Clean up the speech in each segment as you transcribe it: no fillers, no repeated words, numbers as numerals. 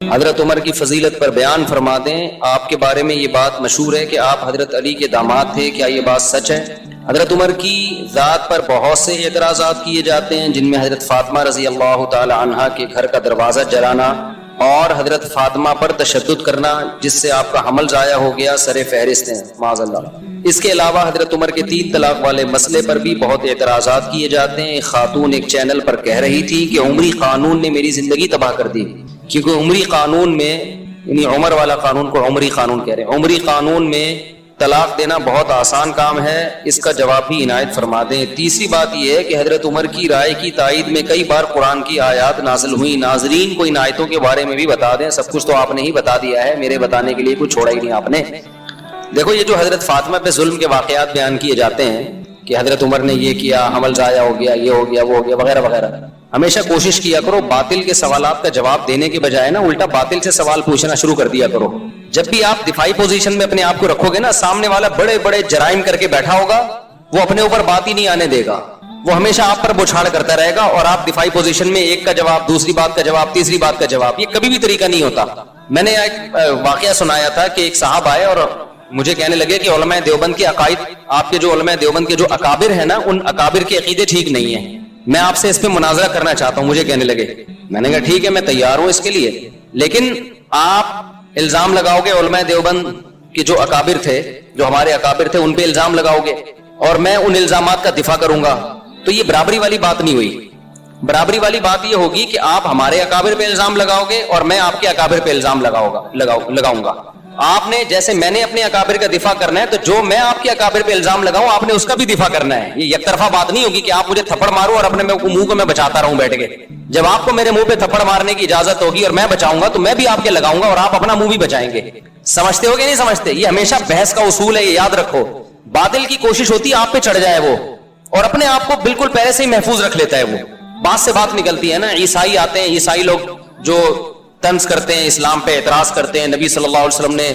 حضرت عمر کی فضیلت پر بیان فرما دیں. آپ کے بارے میں یہ بات مشہور ہے کہ آپ حضرت علی کے داماد تھے، کیا یہ بات سچ ہے؟ حضرت عمر کی ذات پر بہت سے اعتراضات کیے جاتے ہیں، جن میں حضرت فاطمہ رضی اللہ تعالی عنہا کے گھر کا دروازہ جلانا اور حضرت فاطمہ پر تشدد کرنا جس سے آپ کا حمل ضائع ہو گیا سر فہرست ہیں معاذ اللہ. اس کے علاوہ حضرت عمر کے 3 طلاق والے مسئلے پر بھی بہت اعتراضات کیے جاتے ہیں. ایک خاتون ایک چینل پر کہہ رہی تھی کہ عمری قانون نے میری زندگی تباہ کر دی، کیونکہ عمری قانون میں، یعنی عمر والا قانون کو عمری قانون کہہ رہے ہیں، عمری قانون میں طلاق دینا بہت آسان کام ہے. اس کا جواب بھی عنایت فرما دیں. تیسری بات یہ ہے کہ حضرت عمر کی رائے کی تائید میں کئی بار قرآن کی آیات نازل ہوئی. ناظرین کو ان آیتوں کے بارے میں بھی بتا دیں. سب کچھ تو آپ نے ہی بتا دیا ہے، میرے بتانے کے لیے کچھ چھوڑا ہی نہیں آپ نے. دیکھو، یہ جو حضرت فاطمہ پہ ظلم کے واقعات بیان کیے جاتے ہیں کہ حضرت عمر نے یہ کیا، حمل ضائع ہو گیا، یہ ہو گیا، وہ ہو گیا، وغیرہ وغیرہ، ہمیشہ کوشش کیا کرو باطل کے سوالات کا جواب دینے کے بجائے نا الٹا باطل سے سوال پوچھنا شروع کر دیا کرو. جب بھی آپ دفاعی پوزیشن میں اپنے آپ کو رکھو گے نا، سامنے والا بڑے بڑے جرائم کر کے بیٹھا ہوگا، وہ اپنے اوپر بات ہی نہیں آنے دے گا، وہ ہمیشہ آپ پر بوچھاڑ کرتا رہے گا، اور آپ دفاعی پوزیشن میں ایک کا جواب، دوسری بات کا جواب، تیسری بات کا جواب. یہ کبھی بھی طریقہ نہیں ہوتا. میں نے ایک واقعہ سنایا تھا کہ ایک صاحب آئے اور مجھے کہنے لگے کہ علماء دیوبند کے عقائد، آپ کے جو علماء دیوبند کے جو اکابر ہیں نا، ان اکابر کے عقیدے ٹھیک نہیں ہیں، میں آپ سے اس پہ مناظرہ کرنا چاہتا ہوں. مجھے کہنے لگے، میں نے کہا ٹھیک ہے، میں تیار ہوں اس کے لیے، لیکن آپ الزام لگاؤ گے علماء دیوبند کے جو اکابر تھے، جو ہمارے اکابر تھے، ان پہ الزام لگاؤ گے اور میں ان الزامات کا دفاع کروں گا، تو یہ برابری والی بات نہیں ہوئی. برابری والی بات یہ ہوگی کہ آپ ہمارے اکابر پہ الزام لگاؤ گے اور میں آپ کے اکابر پہ الزام لگاؤں گا. آپ نے جیسے میں نے اپنے اکابر کا دفاع کرنا ہے، تو جو میں آپ کے اکابر پہ الزام لگاؤں آپ نے اس کا بھی دفاع کرنا ہے. یہ یک طرفہ بات نہیں ہوگی کہ آپ مجھے تھپڑ مارو اور اپنے منہ کو میں بچاتا رہوں بیٹھ کے. جب آپ کو میرے منہ پہ تھپڑ مارنے کی اجازت ہوگی اور میں بچاؤں گا تو میں بھی آپ کے لگاؤں گا اور آپ اپنا منہ بھی بچائیں گے. سمجھتے ہو کہ نہیں سمجھتے؟ یہ ہمیشہ بحث کا اصول ہے، یہ یاد رکھو. باطل کی کوشش ہوتی ہے آپ پہ چڑھ جائے وہ، اور اپنے آپ کو بالکل پہلے سے ہی محفوظ رکھ لیتا ہے وہ. بات سے بات نکلتی ہے نا. عیسائی آتے ہیں، عیسائی لوگ جو طنز کرتے ہیں، اسلام پہ اعتراض کرتے ہیں، نبی صلی اللہ علیہ وسلم نے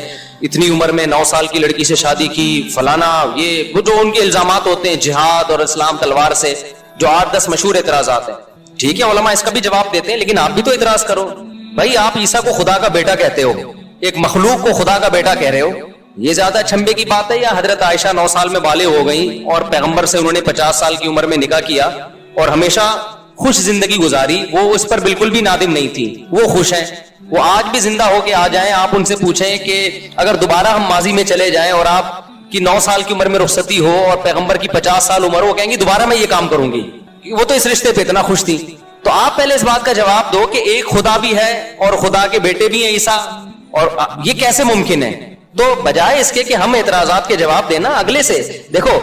اتنی عمر میں 9 سال کی لڑکی سے شادی کی، فلانا، یہ وہ جو ان کے الزامات ہوتے ہیں جہاد اور اسلام تلوار سے، جو 8-10 مشہور اعتراضات ہیں. ٹھیک ہے، علماء اس کا بھی جواب دیتے ہیں، لیکن آپ بھی تو اعتراض کرو. بھائی آپ عیسیٰ کو خدا کا بیٹا کہتے ہو، ایک مخلوق کو خدا کا بیٹا کہہ رہے ہو، یہ زیادہ چھمبے کی بات ہے؟ یا حضرت عائشہ 9 سال میں بالغ ہو گئیں اور پیغمبر سے انہوں نے 50 سال کی عمر میں نکاح کیا اور ہمیشہ خوش زندگی گزاری، وہ اس پر بالکل بھی نادم نہیں تھی، وہ خوش ہیں، وہ آج بھی زندہ ہو کے آ جائیں، آپ ان سے پوچھیں کہ اگر دوبارہ ہم ماضی میں چلے جائیں اور آپ کی 9 سال کی عمر میں رخصتی ہو اور پیغمبر کی 50 سال عمر ہو، وہ کہیں گی دوبارہ میں یہ کام کروں گی. وہ تو اس رشتے پہ اتنا خوش تھی. تو آپ پہلے اس بات کا جواب دو کہ ایک خدا بھی ہے اور خدا کے بیٹے بھی ہیں عیسیٰ، اور یہ کیسے ممکن ہے؟ تو بجائے اس کے کہ ہم اعتراضات کے جواب دینا اگلے سے، دیکھو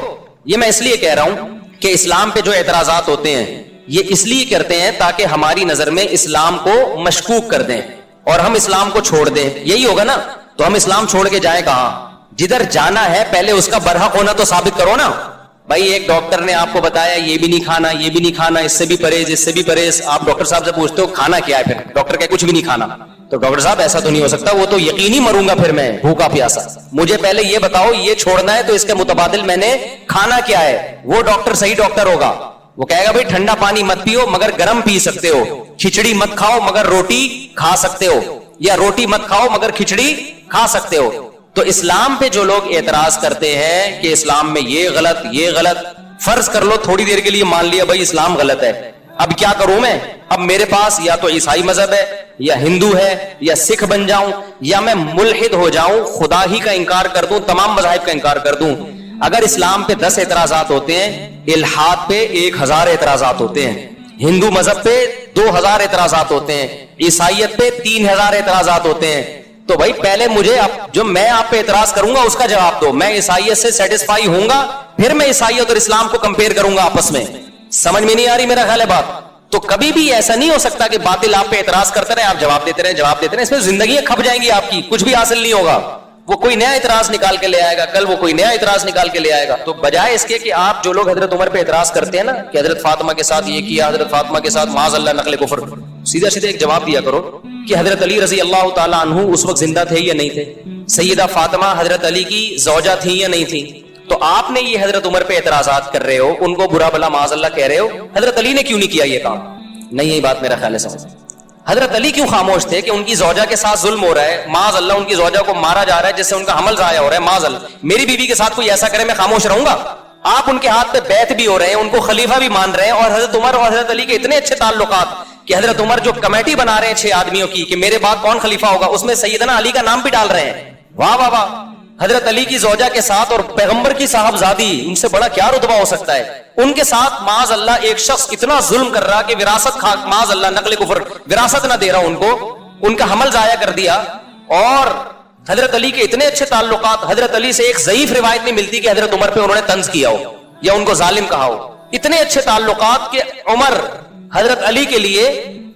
یہ میں اس لیے کہہ رہا ہوں کہ اسلام پہ جو اعتراضات ہوتے ہیں یہ اس لیے کرتے ہیں تاکہ ہماری نظر میں اسلام کو مشکوک کر دیں اور ہم اسلام کو چھوڑ دیں. یہی ہوگا نا؟ تو ہم اسلام چھوڑ کے جائیں کہاں؟ جدھر جانا ہے پہلے اس کا برحق ہونا تو ثابت کرو نا. بھائی ایک ڈاکٹر نے آپ کو بتایا یہ بھی نہیں کھانا، یہ بھی نہیں کھانا، اس سے بھی پرہیز، اس سے بھی پرہیز. آپ ڈاکٹر صاحب سے پوچھتے ہو کھانا کیا ہے، پھر ڈاکٹر کہے کچھ بھی نہیں کھانا. تو ڈاکٹر صاحب ایسا تو نہیں ہو سکتا، وہ تو یقینی مروں گا پھر میں بھوکا پیاسا. مجھے پہلے یہ بتاؤ یہ چھوڑنا ہے تو اس کے متبادل میں نے کھانا کیا ہے. وہ ڈاکٹر صحیح ڈاکٹر ہوگا، وہ کہے گا بھائی ٹھنڈا پانی مت پیو مگر گرم پی سکتے ہو، کھچڑی مت کھاؤ مگر روٹی کھا سکتے ہو، یا روٹی مت کھاؤ مگر کھچڑی کھا سکتے ہو. تو اسلام پہ جو لوگ اعتراض کرتے ہیں کہ اسلام میں یہ غلط یہ غلط، فرض کر لو تھوڑی دیر کے لیے مان لیا بھائی اسلام غلط ہے، اب کیا کروں میں؟ اب میرے پاس یا تو عیسائی مذہب ہے یا ہندو ہے یا سکھ بن جاؤں یا میں ملحد ہو جاؤں، خدا ہی کا انکار کر دوں، تمام مذاہب کا انکار کر دوں. اگر اسلام پہ 10 اعتراضات ہوتے ہیں، الحاد پہ 1000 اعتراضات ہوتے ہیں، ہندو مذہب پہ 2000 اعتراضات ہوتے ہیں، عیسائیت پہ 3000 اعتراضات ہوتے ہیں. تو بھائی پہلے مجھے جو میں آپ پہ اعتراض کروں گا اس کا جواب دو. میں عیسائیت سے سیٹسفائی ہوں گا، پھر میں عیسائیت اور اسلام کو کمپیئر کروں گا آپس میں. سمجھ میں نہیں آ رہی میرا خیال ہے بات؟ تو کبھی بھی ایسا نہیں ہو سکتا کہ باطل آپ پہ اعتراض کرتے رہے، آپ جواب دیتے رہے، اس میں زندگیاں کھپ جائیں گی آپ کی، کچھ بھی حاصل نہیں ہوگا. وہ کوئی نیا اعتراض نکال کے لے آئے گا، کل وہ کوئی نیا اعتراض نکال کے لے آئے گا. تو بجائے اس کے کہ آپ جو لوگ حضرت عمر پہ اعتراض کرتے ہیں نا کہ حضرت فاطمہ کے ساتھ یہ کیا، حضرت فاطمہ کے ساتھ معاذ اللہ نقل کفر، سیدھا سیدھا ایک جواب دیا کرو کہ حضرت علی رضی اللہ تعالیٰ عنہ اس وقت زندہ تھے یا نہیں تھے؟ سیدہ فاطمہ حضرت علی کی زوجہ تھی یا نہیں تھی؟ تو آپ نے یہ حضرت عمر پہ اعتراضات کر رہے ہو، ان کو برا بلا معاذ اللہ کہہ رہے ہو، حضرت علی نے کیوں نہیں کیا یہ کام؟ نہیں، یہی بات میرا خیال ہے سمجھ. حضرت علی کیوں خاموش تھے کہ ان کی زوجہ کے ساتھ ظلم ہو رہا ہے, معاذ اللہ ان کی زوجہ کو مارا جا رہا ہے جس سے ان کا حمل ضائع ہو رہا ہے, معاذ اللہ میری بیوی کے ساتھ کوئی ایسا کرے میں خاموش رہوں گا؟ آپ ان کے ہاتھ پہ بیعت بھی ہو رہے ہیں, ان کو خلیفہ بھی مان رہے ہیں, اور حضرت عمر اور حضرت علی کے اتنے اچھے تعلقات کہ حضرت عمر جو کمیٹی بنا رہے ہیں 6 آدمیوں کی کہ میرے بعد کون خلیفہ ہوگا, اس میں سیدنا علی کا نام بھی ڈال رہے ہیں. واہ واہ واہ. حضرت علی کی زوجہ کے ساتھ اور پیغمبر کی صاحبزادی, ان سے بڑا کیا رتبہ ہو سکتا ہے, ان کے ساتھ معاذ اللہ ایک شخص اتنا ظلم کر رہا کہ وراثت معاذ اللہ نقل کفر وراثت نہ دے رہا ان کو, ان کا حمل ضائع کر دیا. اور حضرت علی کے اتنے اچھے تعلقات, حضرت علی سے ایک ضعیف روایت نہیں ملتی کہ حضرت عمر پہ انہوں نے طنز کیا ہو یا ان کو ظالم کہا ہو. اتنے اچھے تعلقات کہ عمر حضرت علی کے لیے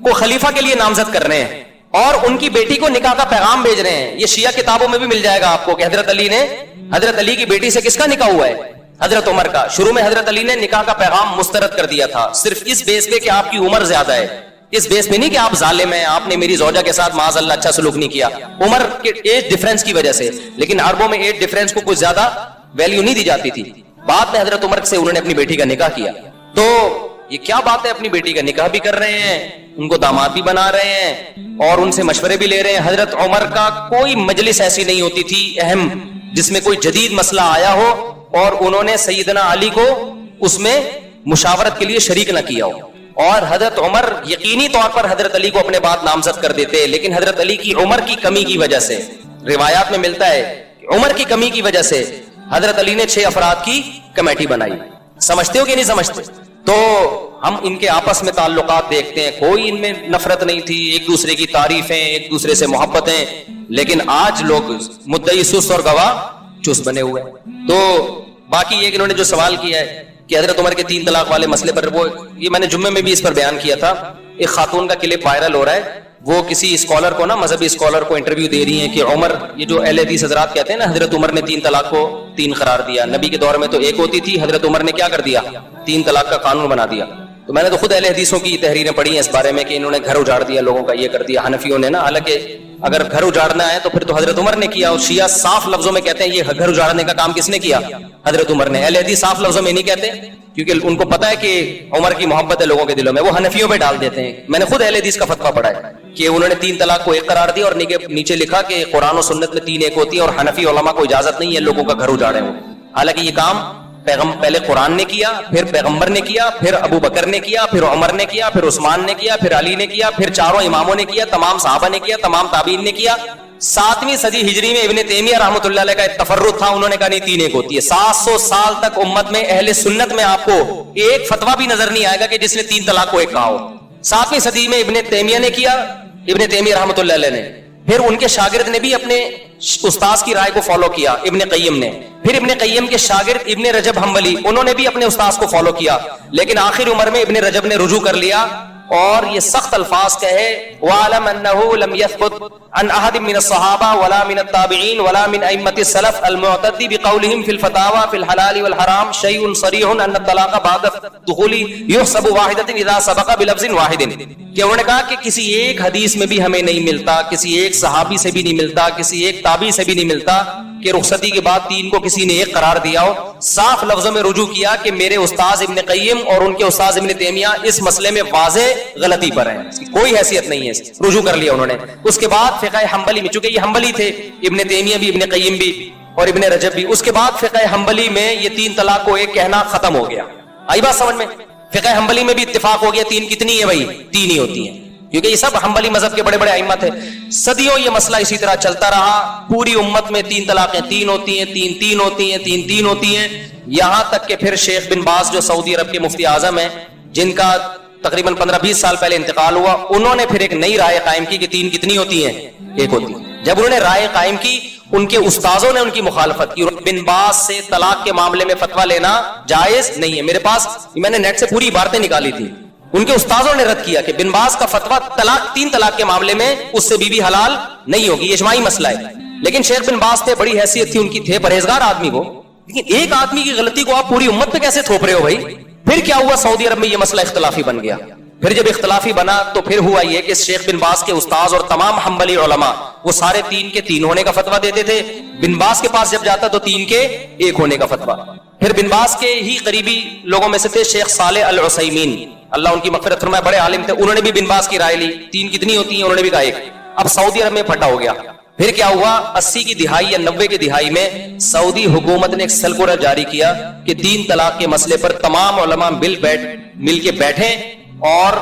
کو خلیفہ کے لیے نامزد کر رہے ہیں اور ان کی بیٹی کو نکاح کا پیغام بھیج رہے ہیں. یہ شیعہ کتابوں میں بھی مل جائے گا آپ کو کہ حضرت علی نے حضرت علی کی بیٹی سے کس کا نکاح ہوا ہے, حضرت عمر کا. شروع میں حضرت علی نے نکاح کا پیغام مسترد کر دیا تھا, صرف اس بیس پہ کہ آپ کی عمر زیادہ ہے, اس بیس میں نہیں کہ آپ ظالم ہیں, آپ نے میری زوجہ کے ساتھ معاذ اللہ اچھا سلوک نہیں کیا, عمر کے ایج ڈیفرنس کی وجہ سے. لیکن عربوں میں ایج ڈیفرنس کو کچھ زیادہ ویلیو نہیں دی جاتی تھی. بعد میں حضرت عمر سے انہوں نے اپنی بیٹی کا نکاح کیا. تو یہ کیا بات ہے, اپنی بیٹی کا نکاح بھی کر رہے ہیں, ان کو داماد بھی بنا رہے ہیں اور ان سے مشورے بھی لے رہے ہیں. حضرت عمر کا کوئی مجلس ایسی نہیں ہوتی تھی اہم جس میں کوئی جدید مسئلہ آیا ہو اور انہوں نے سیدنا علی کو اس میں مشاورت کے لیے شریک نہ کیا ہو. اور حضرت عمر یقینی طور پر حضرت علی کو اپنے بعد نامزد کر دیتے, لیکن حضرت علی کی عمر کی کمی کی وجہ سے, روایات میں ملتا ہے عمر کی کمی کی وجہ سے حضرت علی نے 6 افراد کی کمیٹی بنائی. سمجھتے ہو کہ نہیں سمجھتے؟ تو ہم ان کے آپس میں تعلقات دیکھتے ہیں, کوئی ان میں نفرت نہیں تھی, ایک دوسرے کی تعریفیں, ایک دوسرے سے محبتیں. لیکن آج لوگ مدعی سست اور گواہ چست بنے ہوئے. تو باقی یہ کہ انہوں نے جو سوال کیا ہے کہ حضرت عمر کے 3 طلاق والے مسئلے پر, وہ یہ میں نے جمعے میں بھی اس پر بیان کیا تھا. ایک خاتون کا کلپ وائرل ہو رہا ہے, وہ کسی اسکالر کو نا, مذہبی اسکالر کو انٹرویو دے رہی ہیں کہ عمر, یہ جو اہل حدیث حضرات کہتے ہیں نا حضرت عمر نے 3 طلاق کو 3 قرار دیا, نبی کے دور میں تو 1 ہوتی تھی, حضرت عمر نے کیا کر دیا, 3 طلاق کا قانون بنا دیا. تو میں نے تو خود اہل حدیثوں کی تحریریں پڑھی ہیں اس بارے میں کہ انہوں نے گھر اجاڑ دیا لوگوں کا, یہ کر دیا حنفیوں نے نا. حالانکہ اگر گھر اجاڑنا ہے تو پھر تو حضرت عمر نے کیا, اور شیعہ صاف لفظوں میں کہتے ہیں یہ گھر اجاڑنے کا کام کس نے کیا, حضرت عمر نے. اہل حدیث صاف لفظوں میں نہیں کہتے کیونکہ ان کو پتا ہے کہ عمر کی محبت ہے لوگوں کے دلوں میں, وہ حنفیوں پہ ڈال دیتے ہیں. میں نے خود اہل حدیث کا فتویٰ پڑھا ہے کہ انہوں نے 3 طلاق کو 1 قرار دیا اور نیچے لکھا کہ قرآن و سنت میں 3 1 ہوتی ہے اور حنفی علماء کو اجازت نہیں ہے لوگوں کا گھر اجاڑے ہوں. حالانکہ یہ کام پہلے قرآن نے کیا, پھر پیغمبر نے کیا, پھر ابو بکر نے کیا, پھر عمر نے کیا, پھر عثمان نے کیا, پھر علی نے کیا, پھر چاروں اماموں نے کیا, تمام صحابہ نے کیا, تمام تابعین نے کیا. 7ویں صدی ہجری میں ابن تیمیہ رحمۃ اللہ علیہ کا ایک تفرد تھا, انہوں نے کہا نہیں 3 1 ہوتی ہے. 700 سال تک امت میں اہل سنت میں آپ کو ایک فتویٰ بھی نظر نہیں آئے گا کہ جس نے 3 طلاق کو 1 کہا ہو. 7ویں صدی میں ابن تیمیہ نے کیا, ابن تیمیہ رحمۃ اللہ علیہ نے, پھر ان کے شاگرد نے بھی اپنے استاذ کی رائے کو فالو کیا, ابن قیم نے, پھر ابن قیم کے شاگرد ابن رجب حنبلی, انہوں نے بھی اپنے استاذ کو فالو کیا. لیکن آخر عمر میں ابن رجب نے رجوع کر لیا اور یہ سخت الفاظ کہے وَعَلَمْ أَنَّهُ لَمْ يَثْبُتْ عَنْ أَحَدٍ مِّنَ الصَّحَابَةِ وَلَا مِنَ التَّابِعِينَ وَلَا مِنْ أَئِمَّةِ السَّلَفِ الْمُعْتَدِّ بِقَوْلِهِمْ فِي الْفَتَاوَى فِي الْحَلَالِ وَالْحَرَامِ شَيْءٌ صَرِيحٌ أَنَّ الطَّلَاقَ بَعْدَ الدُّخُولِ يُحْسَبُ وَاحِدَةً إِذَا سَبَقَ بِلَفْظٍ وَاحِدٍ. کہ انہوں نے کہا کہ کسی ایک حدیث میں بھی ہمیں نہیں ملتا, کسی ایک صحابی سے بھی نہیں ملتا, کسی ایک تابعی سے بھی نہیں ملتا کہ رخصتی کے بعد 3 کو کسی نے 1 قرار دیا ہو. صاف لفظوں میں رجوع کیا کہ میرے استاذ ابن قیم اور ان کے استاذ ابن تیمیہ اس مسئلے میں واضح غلطی پر ہیں, اس کی کوئی حیثیت نہیں ہے. رجوع کر لیا انہوں نے. اس کے بعد فقہ حنبلی میں, چونکہ یہ حنبلی تھے, ابن تیمیہ بھی, ابن قیم بھی اور ابن رجب بھی, اس کے بعد فقہ حنبلی میں یہ 3 طلاق کو 1 کہنا ختم ہو گیا. آئی بات سمجھ میں؟ فقہ حنبلی میں بھی اتفاق ہو گیا 3 کتنی ہے بھائی, 3 ہی ہوتی ہیں, کیونکہ یہ سب حنبلی مذہب کے بڑے بڑے ائمہ تھے. صدیوں یہ مسئلہ اسی طرح چلتا رہا, پوری امت میں 3 طلاقیں 3 ہوتی ہیں, 3 3 ہوتی ہیں, 3 3 ہوتی ہیں, یہاں تک کہ پھر شیخ بن باز جو سعودی عرب کے مفتی اعظم ہیں, جن کا تقریباً 15-20 سال پہلے انتقال ہوا, انہوں نے پھر ایک نئی رائے قائم کی کہ 3 کتنی ہوتی ہیں, 1 ہوتی ہیں. جب انہوں نے رائے قائم کی, ان کے استاذوں نے ان کی مخالفت کی. بن باز سے طلاق کے معاملے میں فتویٰ لینا جائز نہیں ہے. میرے پاس میں نے نیٹ سے پوری عبارتیں نکالی تھی, ان کے استاذوں نے رد کیا کہ بن باز کا فتویٰ 3 طلاق کے معاملے میں اس سے بیوی حلال نہیں ہوگی, یہ اجماعی مسئلہ ہے. لیکن شیخ بن باز تھے, بڑی حیثیت تھی ان کی, تھے پرہیزگار آدمی وہ, لیکن ایک آدمی کی غلطی کو آپ پوری امت پہ کیسے تھوپ رہے ہو بھائی؟ پھر کیا ہوا, سعودی عرب میں یہ مسئلہ اختلافی بن گیا. پھر جب اختلافی بنا تو پھر ہوا یہ کہ شیخ بن باز کے استاذ اور تمام حنبلی علماء وہ سارے 3 کے 3 ہونے کا فتویٰ دیتے تھے. بن باز کے پاس جب جاتا تو 3 کے 1 ہونے کا فتویٰ. پھر بن باز کے ہی قریبی لوگوں میں سے تھے شیخ صالح العثیمین, اللہ ان کی مغفرت فرمائے, بڑے عالم تھے. انہوں نے بھی بن باز کی رائے لی, 3 کتنی ہوتی ہیں, انہوں نے بھی کہا 1. اب سعودی عرب میں پھٹا ہو گیا. پھر کیا ہوا, 80 کی دہائی یا 90 کی دہائی میں سعودی حکومت نے ایک سرکولر جاری کیا کہ 3 طلاق کے مسئلے پر تمام علماء مل کے بیٹھیں اور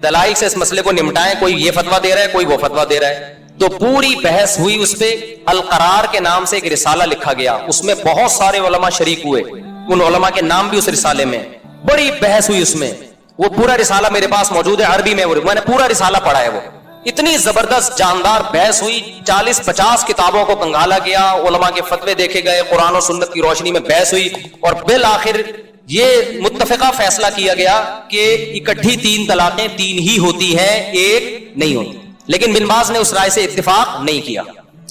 دلائل سے اس مسئلے کو نمٹائیں. کوئی یہ فتویٰ دے رہا ہے, کوئی وہ فتویٰ دے رہا ہے. تو پوری بحث ہوئی اس پہ. القرار کے نام سے ایک رسالہ لکھا گیا, اس میں بہت سارے علماء شریک ہوئے, ان علماء کے نام بھی اس رسالے میں. بڑی بحث ہوئی اس میں. وہ پورا رسالہ میرے پاس موجود ہے عربی میں, میں نے پورا رسالہ پڑھا ہے. وہ اتنی زبردست جاندار بحث ہوئی, 40-50 کتابوں کو کنگالا گیا, علماء کے فتوے دیکھے گئے, قرآن و سنت کی روشنی میں بحث ہوئی, اور بالآخر یہ متفقہ فیصلہ کیا گیا کہ اکٹھی 3 طلاقیں 3 ہی ہوتی ہیں, 1 نہیں ہوتی. لیکن بن باز نے اس رائے سے اتفاق نہیں کیا,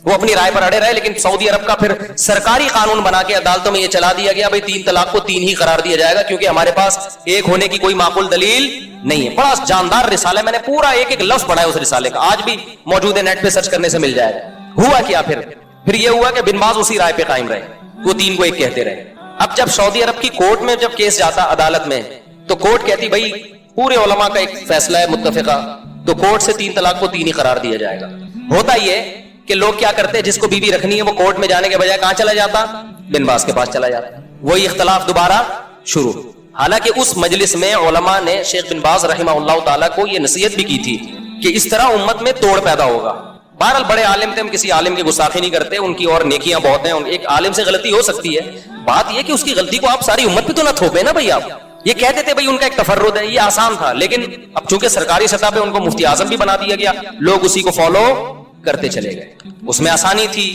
وہ اپنی رائے پر اڑے رہے. لیکن سعودی عرب کا پھر سرکاری قانون بنا کے عدالتوں میں یہ چلا دیا گیا, بھائی 3 طلاق کو 3 ہی قرار دیا جائے گا, کیونکہ ہمارے پاس 1 ہونے کی کوئی معقول دلیل نہیں ہے. بڑا جاندار رسالہ ہے, میں نے پورا ایک لفظ پڑھا ہے اس رسالے کا, آج بھی موجود ہے, نیٹ پہ سرچ کرنے سے مل جائے گا. ہوا کیا پھر یہ ہوا کہ بن باز اسی رائے پہ قائم رہے, وہ 3 کو 1 کہتے رہے. اب جب سعودی عرب کی کورٹ میں جب کیس جاتا عدالت میں, تو کورٹ کہتی بھائی پورے علماء کا ایک فیصلہ ہے متفقہ, تو کورٹ سے 3 طلاق کو 3 ہی قرار دیا جائے گا. ہوتا یہ کہ لوگ کیا کرتے ہیں, جس کو بیوی رکھنی ہے وہ کورٹ میں جانے کے بجائے کہاں چلا جاتا, بن باز کے پاس چلا جاتا. وہی اختلاف دوبارہ شروع. حالانکہ اس مجلس میں علماء نے شیخ بن باز رحمہ اللہ تعالیٰ کو یہ نصیحت بھی کی تھی کہ اس طرح امت میں توڑ پیدا ہوگا. بہرحال بڑے عالم تھے, ہم کسی عالم کی گستاخی نہیں کرتے, ان کی اور نیکیاں بہت ہیں. ایک عالم سے غلطی ہو سکتی ہے, بات یہ کہ اس کی غلطی کو آپ ساری امت پہ تو نہ تھوپے نا بھائی. آپ یہ کہتے تھے بھائی ان کا ایک تفرد ہے, یہ آسان تھا. لیکن اب چونکہ سرکاری سطح پہ ان کو مفتی اعظم بھی بنا دیا گیا, لوگ اسی کو فالو کرتے چلے گئے. اس میں آسانی تھی,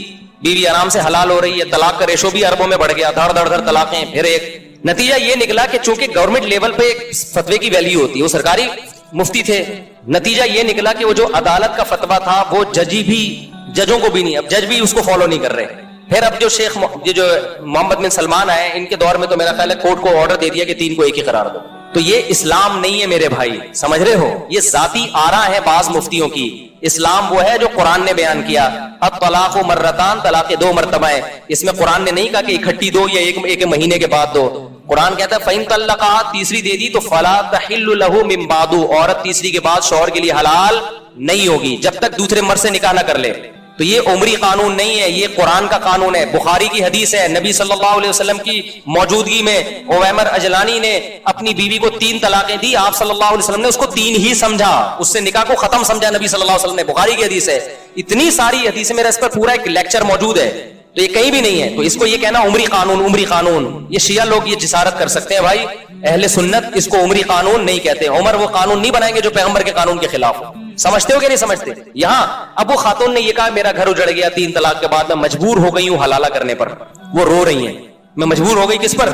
بیوی آرام سے حلال ہو رہی ہے, طلاق کا ریشو بھی اربوں میں بڑھ گیا, دھڑ دھڑ دھڑ طلاقیں. پھر ایک نتیجہ یہ نکلا کہ چونکہ گورنمنٹ لیول پہ ایک فتوے کی ویلیو ہوتی ہے, وہ سرکاری مفتی تھے, نتیجہ یہ نکلا کہ وہ جو عدالت کا فتویٰ تھا وہ ججوں کو بھی نہیں, اب جج بھی اس کو فالو نہیں کر رہے. پھر اب جو شیخ جو محمد بن سلمان آئے, ان کے دور میں تو میرا خیال ہے کورٹ کو آرڈر دے دیا کہ 3 کو 1 ہی قرار دو. تو یہ اسلام نہیں ہے میرے بھائی, سمجھ رہے ہو, یہ ذاتی آرا ہے بعض مفتیوں کی. اسلام وہ ہے جو قرآن نے بیان کیا, الطلاق مرتان, طلاق 2 مرتبہ ہے. اس میں قرآن نے نہیں کہا کہ اکٹھی دو یا ایک مہینے کے بعد دو. قرآن کہتا ہے فَإِن طَلَّقَهَا, تیسری دے دی تو فَلَا تَحِلُّ لَهُ مِن بَعْدُ, عورت تیسری کے بعد شوہر کے لیے حلال نہیں ہوگی جب تک دوسرے مرد سے نکاح نہ کر لے. تو یہ عمری قانون نہیں ہے, یہ قرآن کا قانون ہے. بخاری کی حدیث ہے, نبی صلی اللہ علیہ وسلم کی موجودگی میں عویمر اجلانی نے اپنی بیوی کو 3 طلاقیں دی. آپ صلی اللہ علیہ وسلم نے اس کو 3 ہی سمجھا, اس سے نکاح کو ختم سمجھا نبی صلی اللہ علیہ وسلم نے. بخاری کی حدیث ہے. اتنی ساری حدیث میرا اس پر پورا ایک لیکچر موجود ہے, تو یہ کہیں بھی نہیں ہے. تو اس کو یہ کہنا عمری قانون, یہ شیعہ لوگ یہ جسارت کر سکتے ہیں بھائی. اہل سنت اس کو عمری قانون نہیں کہتے. عمر وہ قانون نہیں بنائیں گے جو پیغمبر کے قانون کے خلاف ہو. سمجھتے ہو کہ نہیں سمجھتے؟ یہاں اب وہ خاتون نے یہ کہا میرا گھر اجڑ گیا 3 طلاق کے بعد, میں مجبور ہو گئی ہوں حلالہ کرنے پر. وہ رو رہی ہیں, میں مجبور ہو گئی کس پر.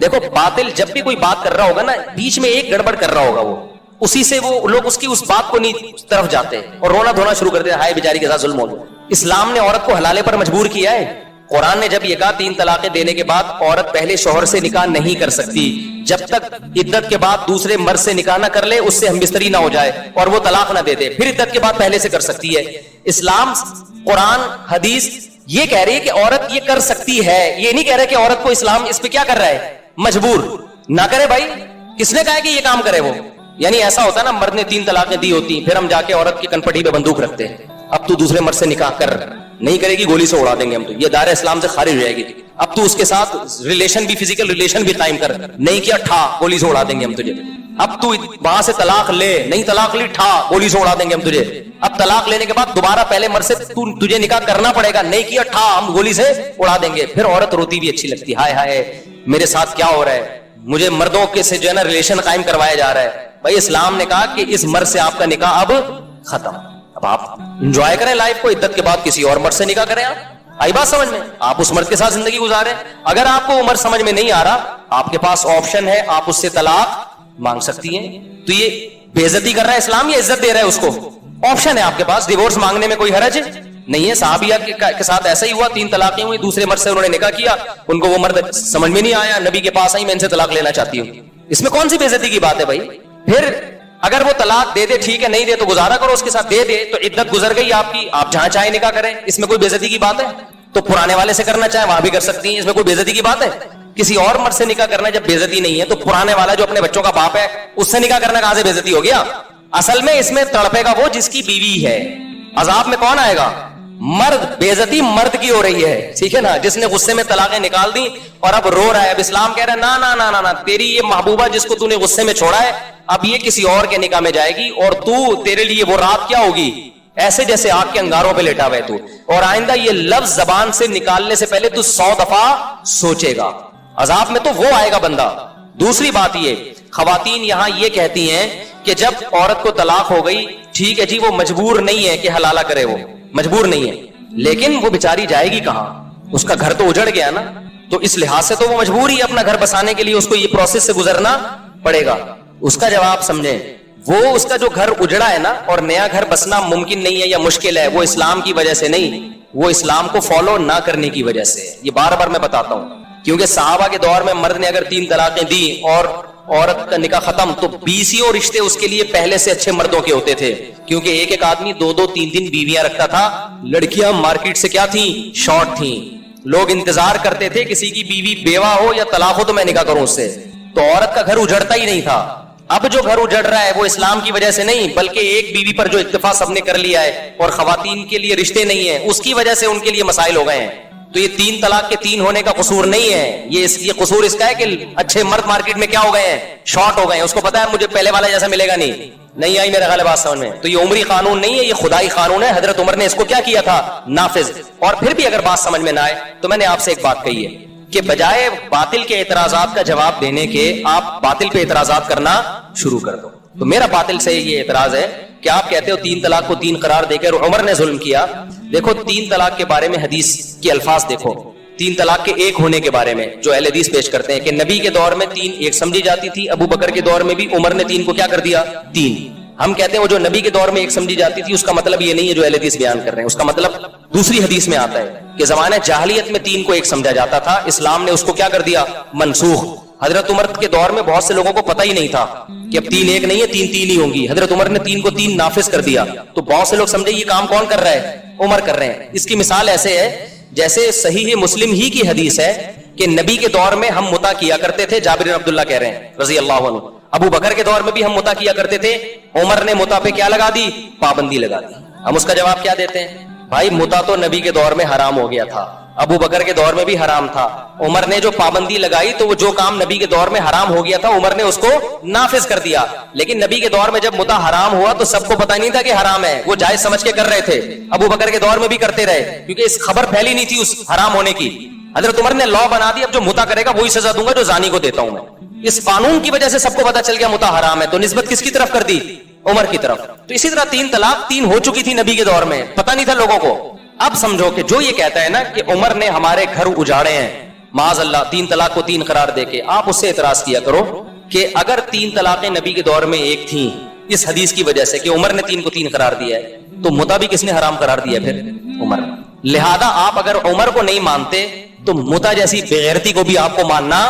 دیکھو باطل جب بھی کوئی بات کر رہا ہوگا نا, بیچ میں ایک گڑبڑ کر رہا ہوگا, وہ اسی سے وہ لوگ اس بات کو نہیں طرف جاتے اور رونا دھونا شروع کر دیتے, ہائے بیچاری کے ساتھ ظلم ہو گیا. اسلام نے عورت کو حلالے پر مجبور کیا ہے. قرآن نے جب یہ کہا 3 طلاقیں دینے کے بعد عورت پہلے شوہر سے نکاح نہیں کر سکتی جب تک عدت کے بعد دوسرے مرد سے نکاح نہ کر لے, اس سے ہم بستری نہ ہو جائے اور وہ طلاق نہ دے دے, پھر عدت کے بعد پہلے سے کر سکتی ہے. اسلام, قرآن, حدیث یہ کہہ رہی ہے کہ عورت یہ کر سکتی ہے, یہ نہیں کہہ رہے کہ عورت کو اسلام اس پہ کیا کر رہا ہے, مجبور نہ کرے. بھائی کس نے کہا ہے کہ یہ کام کرے وہ؟ یعنی ایسا ہوتا ہے نا, مرد نے 3 طلاقیں دی ہوتی, پھر ہم جا کے عورت کی کنپٹی پہ بندوق رکھتے ہیں, اب تو دوسرے مرد سے نکاح کر, نہیں کرے گی گولی سے اڑا دیں گے ہم, تو یہ دائرہ اسلام سے خارج ہو جائے گی. اب تو اس کے ساتھ ریلیشن بھی, فزیکل ریلیشن بھی قائم کر, نہیں کیا ٹھا گولی سے اڑا دیں گے ہم تجھے. اب تو وہاں سے طلاق لے, نہیں طلاق لی ٹھا گولی سے اڑا دیں گے ہم تجھے. اب طلاق لینے کے بعد دوبارہ پہلے مرد سے تجھے نکاح کرنا پڑے گا, نہیں کیا ٹھا ہم گولی سے اڑا دیں گے. پھر عورت روتی بھی اچھی لگتی, ہائے ہائے میرے ساتھ کیا ہو رہا ہے, مجھے مردوں کے سے جو ہے نا ریلیشن قائم کروایا جا رہا ہے. بھائی اسلام نے کہا کہ اس مرد سے آپ کا نکاح اب ختم, اب آپ انجوائے کریں لائف کو, عدت کے بعد کسی اور مرد سے نکاح کریں. آپ آئی بات سمجھ میں, آپ اس مرد کے ساتھ زندگی گزاریں. اگر آپ کو وہ مرد سمجھ میں نہیں آ رہا, آپ کے پاس آپشن ہے, آپ اس سے طلاق مانگ سکتی ہیں. تو یہ بے عزتی کر رہا ہے اسلام یا عزت دے رہا ہے اس کو؟ آپشن ہے آپ کے پاس, ڈیورس مانگنے میں کوئی حرج نہیں ہے. صحابیہ کے ساتھ ایسا ہی ہوا, 3 طلاقیں ہوئی, دوسرے مرد سے انہوں نے نکاح کیا, ان کو وہ مرد سمجھ میں نہیں آیا, نبی کے پاس آئی, میں ان سے طلاق لینا چاہتی ہوں. اس میں کون سی بے عزتی کی بات ہے بھائی؟ پھر اگر وہ طلاق دے دے ٹھیک ہے, نہیں دے تو گزارا کرو اس کے ساتھ, دے دے تو عدت گزر گئی آپ کی, آپ جہاں چاہیں نکاح کریں, اس میں کوئی بے عزتی کی بات ہے؟ تو پرانے والے سے کرنا چاہیں وہاں بھی کر سکتی ہیں, اس میں کوئی بے عزتی کی بات ہے؟ کسی اور مرد سے نکاح کرنا جب بے عزتی نہیں ہے تو پرانے والا جو اپنے بچوں کا باپ ہے اس سے نکاح کرنا کہاں سے بے عزتی ہو گیا؟ اصل میں اس میں تڑپے گا وہ جس کی بیوی ہے, عذاب میں کون آئے گا؟ مرد. بے عزتی مرد کی ہو رہی ہے, ٹھیک ہے نا, جس نے غصے میں طلاقیں نکال دی اور اب رو رہا ہے. اب اسلام کہہ رہا ہے نا نا نا نا نا, تیری یہ محبوبہ جس کو تو نے غصے میں چھوڑا ہے اب یہ کسی اور کے نکاح میں جائے گی, اور تو تیرے لیے وہ رات کیا ہوگی, ایسے جیسے آگ کے انگاروں پہ لیٹا ہوا ہے تو, اور آئندہ یہ لفظ زبان سے نکالنے سے پہلے تو 100 دفعہ سوچے گا. عذاب میں تو وہ آئے گا بندہ. دوسری بات یہ, خواتین یہاں یہ کہتی ہیں کہ جب عورت کو طلاق ہو گئی ٹھیک ہے جی, وہ مجبور نہیں ہے کہ حلالہ کرے, وہ مجبور نہیں ہے, لیکن وہ بیچاری جائے گی کہاں؟ اس کا گھر تو اجڑ گیا نا, تو اس لحاظ سے تو وہ مجبور ہی اپنا گھر بسانے کے لیے اس کو یہ پروسیس سے گزرنا پڑے گا. اس کا جواب سمجھیں, وہ اس کا جو گھر اجڑا ہے نا اور نیا گھر بسنا ممکن نہیں ہے یا مشکل ہے, وہ اسلام کی وجہ سے نہیں, وہ اسلام کو فالو نہ کرنے کی وجہ سے. یہ بار بار میں بتاتا ہوں, کیونکہ صحابہ کے دور میں مرد نے اگر 3 طلاقیں دی اور عورت کا نکاح ختم تو 20 رشتے اس کے لیے پہلے سے اچھے مردوں کے ہوتے تھے, کیونکہ ایک ایک آدمی 2-2 3-3 بیویاں رکھتا تھا. لڑکیاں مارکیٹ سے کیا تھیں, شارٹ تھیں. لوگ انتظار کرتے تھے کسی کی بیوی بیوہ ہو یا طلاق ہو تو میں نکاح کروں اس سے, تو عورت کا گھر اجڑتا ہی نہیں تھا. اب جو گھر اجڑ رہا ہے وہ اسلام کی وجہ سے نہیں, بلکہ ایک بیوی پر جو اتفاق سب نے کر لیا ہے اور خواتین کے لیے رشتے نہیں ہیں اس کی وجہ سے ان کے لیے مسائل ہو گئے ہیں. تو یہ 3 طلاق کے 3 ہونے کا قصور نہیں ہے, یہ قصور اس کا ہے کہ اچھے مرد مارکیٹ میں کیا ہو گئے ہیں, شارٹ ہو گئے ہیں. اس کو پتا ہے مجھے پہلے والا جیسا ملے گا نہیں آئی میرے خیال بات سمجھ میں. تو یہ عمری قانون نہیں ہے, یہ خدائی قانون ہے. حضرت عمر نے اس کو کیا کیا تھا, نافذ. اور پھر بھی اگر بات سمجھ میں نہ آئے تو میں نے آپ سے ایک بات کہی ہے کہ بجائے باطل کے اعتراضات کا جواب دینے کے آپ باطل پہ اعتراضات کرنا شروع کر دو. تو میرا باطل سے یہ اعتراض ہے کہ آپ کہتے ہو 3 طلاق کو 3 قرار دے کر عمر نے ظلم کیا. دیکھو 3 طلاق کے بارے میں حدیث کے الفاظ دیکھو, 3 طلاق کے 1 ہونے کے بارے میں جو اہل حدیث پیش کرتے ہیں کہ نبی کے دور میں 3 1 سمجھی جاتی تھی, ابو بکر کے دور میں بھی عمر نے 3 کو کیا کر دیا 3. ہم کہتے ہیں وہ جو نبی کے دور میں 1 سمجھی جاتی تھی اس کا مطلب یہ نہیں ہے جو اہل حدیث بیان کر رہے ہیں, اس کا مطلب دوسری حدیث میں آتا ہے کہ زمانہ جاہلیت میں 3 کو 1 سمجھا جاتا تھا, اسلام نے اس کو کیا کر دیا منسوخ. حضرت عمر کے دور میں بہت سے لوگوں کو پتہ ہی نہیں تھا کہ اب 3 1 نہیں ہے 3 3 ہی ہوں گی. حضرت عمر نے 3 کو 3 نافذ کر دیا, تو بہت سے لوگ سمجھے یہ کام کون کر رہا ہے, عمر کر رہے ہیں. اس کی مثال ایسے ہے جیسے صحیح مسلم ہی کی حدیث ہے کہ نبی کے دور میں ہم متا کیا کرتے تھے, جابر بن عبداللہ کہہ رہے ہیں رضی اللہ عنہ. ابو بکر کے دور میں بھی ہم متا کیا کرتے تھے, عمر نے متا پہ کیا لگا دی, پابندی لگا دی. ہم اس کا جواب کیا دیتے ہیں, بھائی متا تو نبی کے دور میں حرام ہو گیا تھا, ابو بکر کے دور میں بھی حرام تھا, عمر نے جو پابندی لگائی تو وہ جو کام نبی کے دور میں حرام ہو گیا تھا عمر نے اس کو نافذ کر دیا. لیکن نبی کے دور میں جب متا حرام ہوا تو سب کو پتہ نہیں تھا کہ حرام ہے, وہ جائز سمجھ کے کر رہے تھے. ابو بکر کے دور میں بھی کرتے رہے کیونکہ اس خبر پھیلی نہیں تھی اس حرام ہونے کی. حضرت عمر نے لا بنا دی, اب جو متا کرے گا وہی سزا دوں گا جو زانی کو دیتا ہوں میں. اس قانون کی وجہ سے سب کو پتا چل گیا متا حرام ہے, تو نسبت کس کی طرف کر دی, عمر کی طرف. تو اسی طرح 3 طلاق 3 ہو چکی تھی نبی کے دور میں, پتہ نہیں تھا لوگوں کو. اب سمجھو کہ جو یہ کہتا ہے نا کہ عمر نے ہمارے گھر اجاڑے ہیں معاذ اللہ 3 طلاق کو 3 قرار دے کے, آپ اس سے اعتراض کیا کرو کہ اگر 3 طلاقیں نبی کے دور میں 1 تھیں اس حدیث کی وجہ سے کہ عمر نے 3 کو 3 قرار دیا ہے, تو متا بھی کس نے حرام قرار دیا پھر, عمر. لہذا آپ اگر عمر کو نہیں مانتے تو متا جیسی بغیرتی کو بھی آپ کو ماننا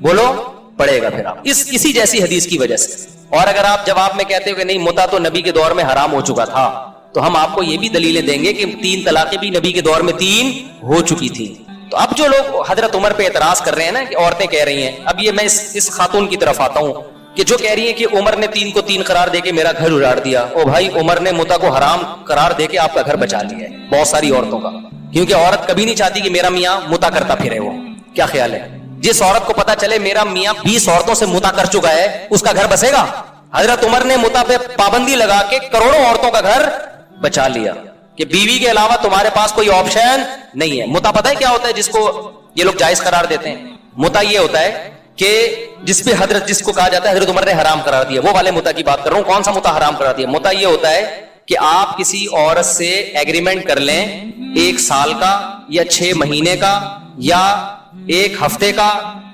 بولو پڑے گا پھر آپ اسی جیسی حدیث کی وجہ سے. اور اگر آپ جواب میں کہتے ہو کہ نہیں متا تو نبی کے دور میں حرام ہو چکا تھا, تو ہم آپ کو یہ بھی دلیلیں دیں گے کہ 3 طلاقیں بھی نبی کے دور میں 3 ہو چکی تھی. تو اب جو لوگ حضرت عمر پہ اعتراض کر رہے ہیں نا کہ عورتیں کہہ رہی ہیں, اب یہ میں اس خاتون کی طرف آتا ہوں کہ جو کہہ رہی ہیں کہ عمر نے 3 کو 3 قرار دے کے میرا گھر اجاڑ دیا. او بھائی عمر نے متا کو حرام قرار دے کے آپ کا گھر بچا لیا ہے بہت ساری عورتوں کا, کیونکہ عورت کبھی نہیں چاہتی کہ میرا میاں متا کرتا پھرے. وہ کیا خیال ہے, جس عورت کو پتا چلے میرا میاں 20 عورتوں سے متا کر چکا ہے اس کا گھر بسے گا؟ حضرت عمر نے متا پہ پابندی لگا کے کروڑوں عورتوں کا گھر بچا لیا کہ بیوی کے علاوہ تمہارے پاس کوئی آپشن نہیں ہے. متا پتہ ہے کیا ہوتا ہے جس کو یہ لوگ جائز قرار دیتے ہیں؟ متا یہ ہوتا ہے کہ جس کو کہا جاتا ہے حضرت عمر نے حرام قرار دیا, وہ والے متا کی بات کر رہا ہوں. کون سا متا حرام قرار دیا؟ متا یہ ہوتا ہے کہ آپ کسی عورت سے ایگریمنٹ کر لیں 1 سال کا یا 6 مہینے کا یا 1 ہفتے کا,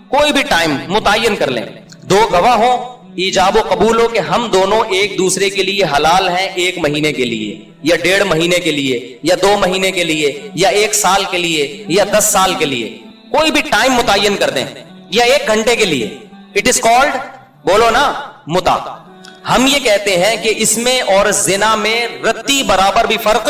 کوئی بھی ٹائم متعین کر لیں, 2 گواہ ہوں, ایجاب و قبول ہو کہ ہم دونوں ایک دوسرے کے لیے حلال ہیں 1 مہینے کے لیے یا 1.5 مہینے کے لیے یا 2 مہینے کے لیے یا 1 سال کے لیے یا 10 سال کے لیے, کوئی بھی ٹائم متعین کر دیں یا 1 گھنٹے کے لیے. اٹ از کالڈ بولو نا متا. ہم یہ کہتے ہیں کہ اس میں اور زنا میں رتی برابر بھی فرق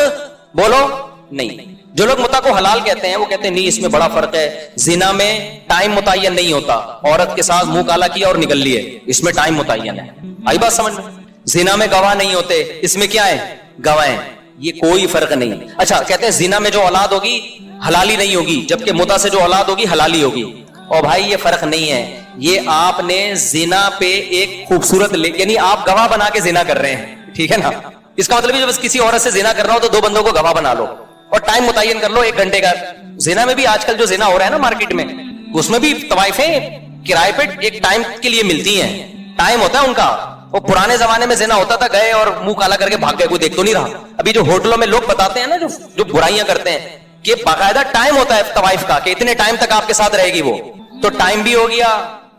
بولو نہیں. جو لوگ متع کو حلال کہتے ہیں وہ کہتے ہیں نہیں اس میں بڑا فرق ہے. زنا میں ٹائم متعین نہیں ہوتا, عورت کے ساتھ منہ کالا کیا اور نکل لیے, اس میں ٹائم متعین ہے. آئی بات سمجھ میں؟ زنا میں گواہ نہیں ہوتے, اس میں کیا ہے گواہ ہیں, یہ کوئی فرق نہیں. اچھا کہتے ہیں زنا میں جو اولاد ہوگی حلالی نہیں ہوگی, جبکہ متع سے جو اولاد ہوگی حلالی ہوگی. اور بھائی یہ فرق نہیں ہے, یہ آپ نے زنا پہ ایک خوبصورت یعنی آپ گواہ بنا کے زنا کر رہے ہیں, ٹھیک ہے نا. اس کا مطلب ہے جب کسی عورت سے زنا کر رہا ہو تو دو بندوں کو گواہ بنا لو اور ٹائم متعین کر لو 1 گھنٹے کا. زنا میں بھی آج کل جو زنا ہو رہا ہے نا مارکیٹ میں, اس میں بھی طوائفیں کرائے پہ ایک ٹائم کے لیے ملتی ہیں, ٹائم ہوتا ہے ان کا. وہ پرانے زمانے میں زنا ہوتا تھا, گئے اور منہ کالا کر کے بھاگ گئے, کوئی دیکھ تو نہیں رہا. ابھی جو ہوٹلوں میں لوگ بتاتے ہیں نا جو برائیاں کرتے ہیں کہ باقاعدہ ٹائم ہوتا ہے طوائف کا کہ اتنے ٹائم تک آپ کے ساتھ رہے گی وہ, تو ٹائم بھی ہو گیا.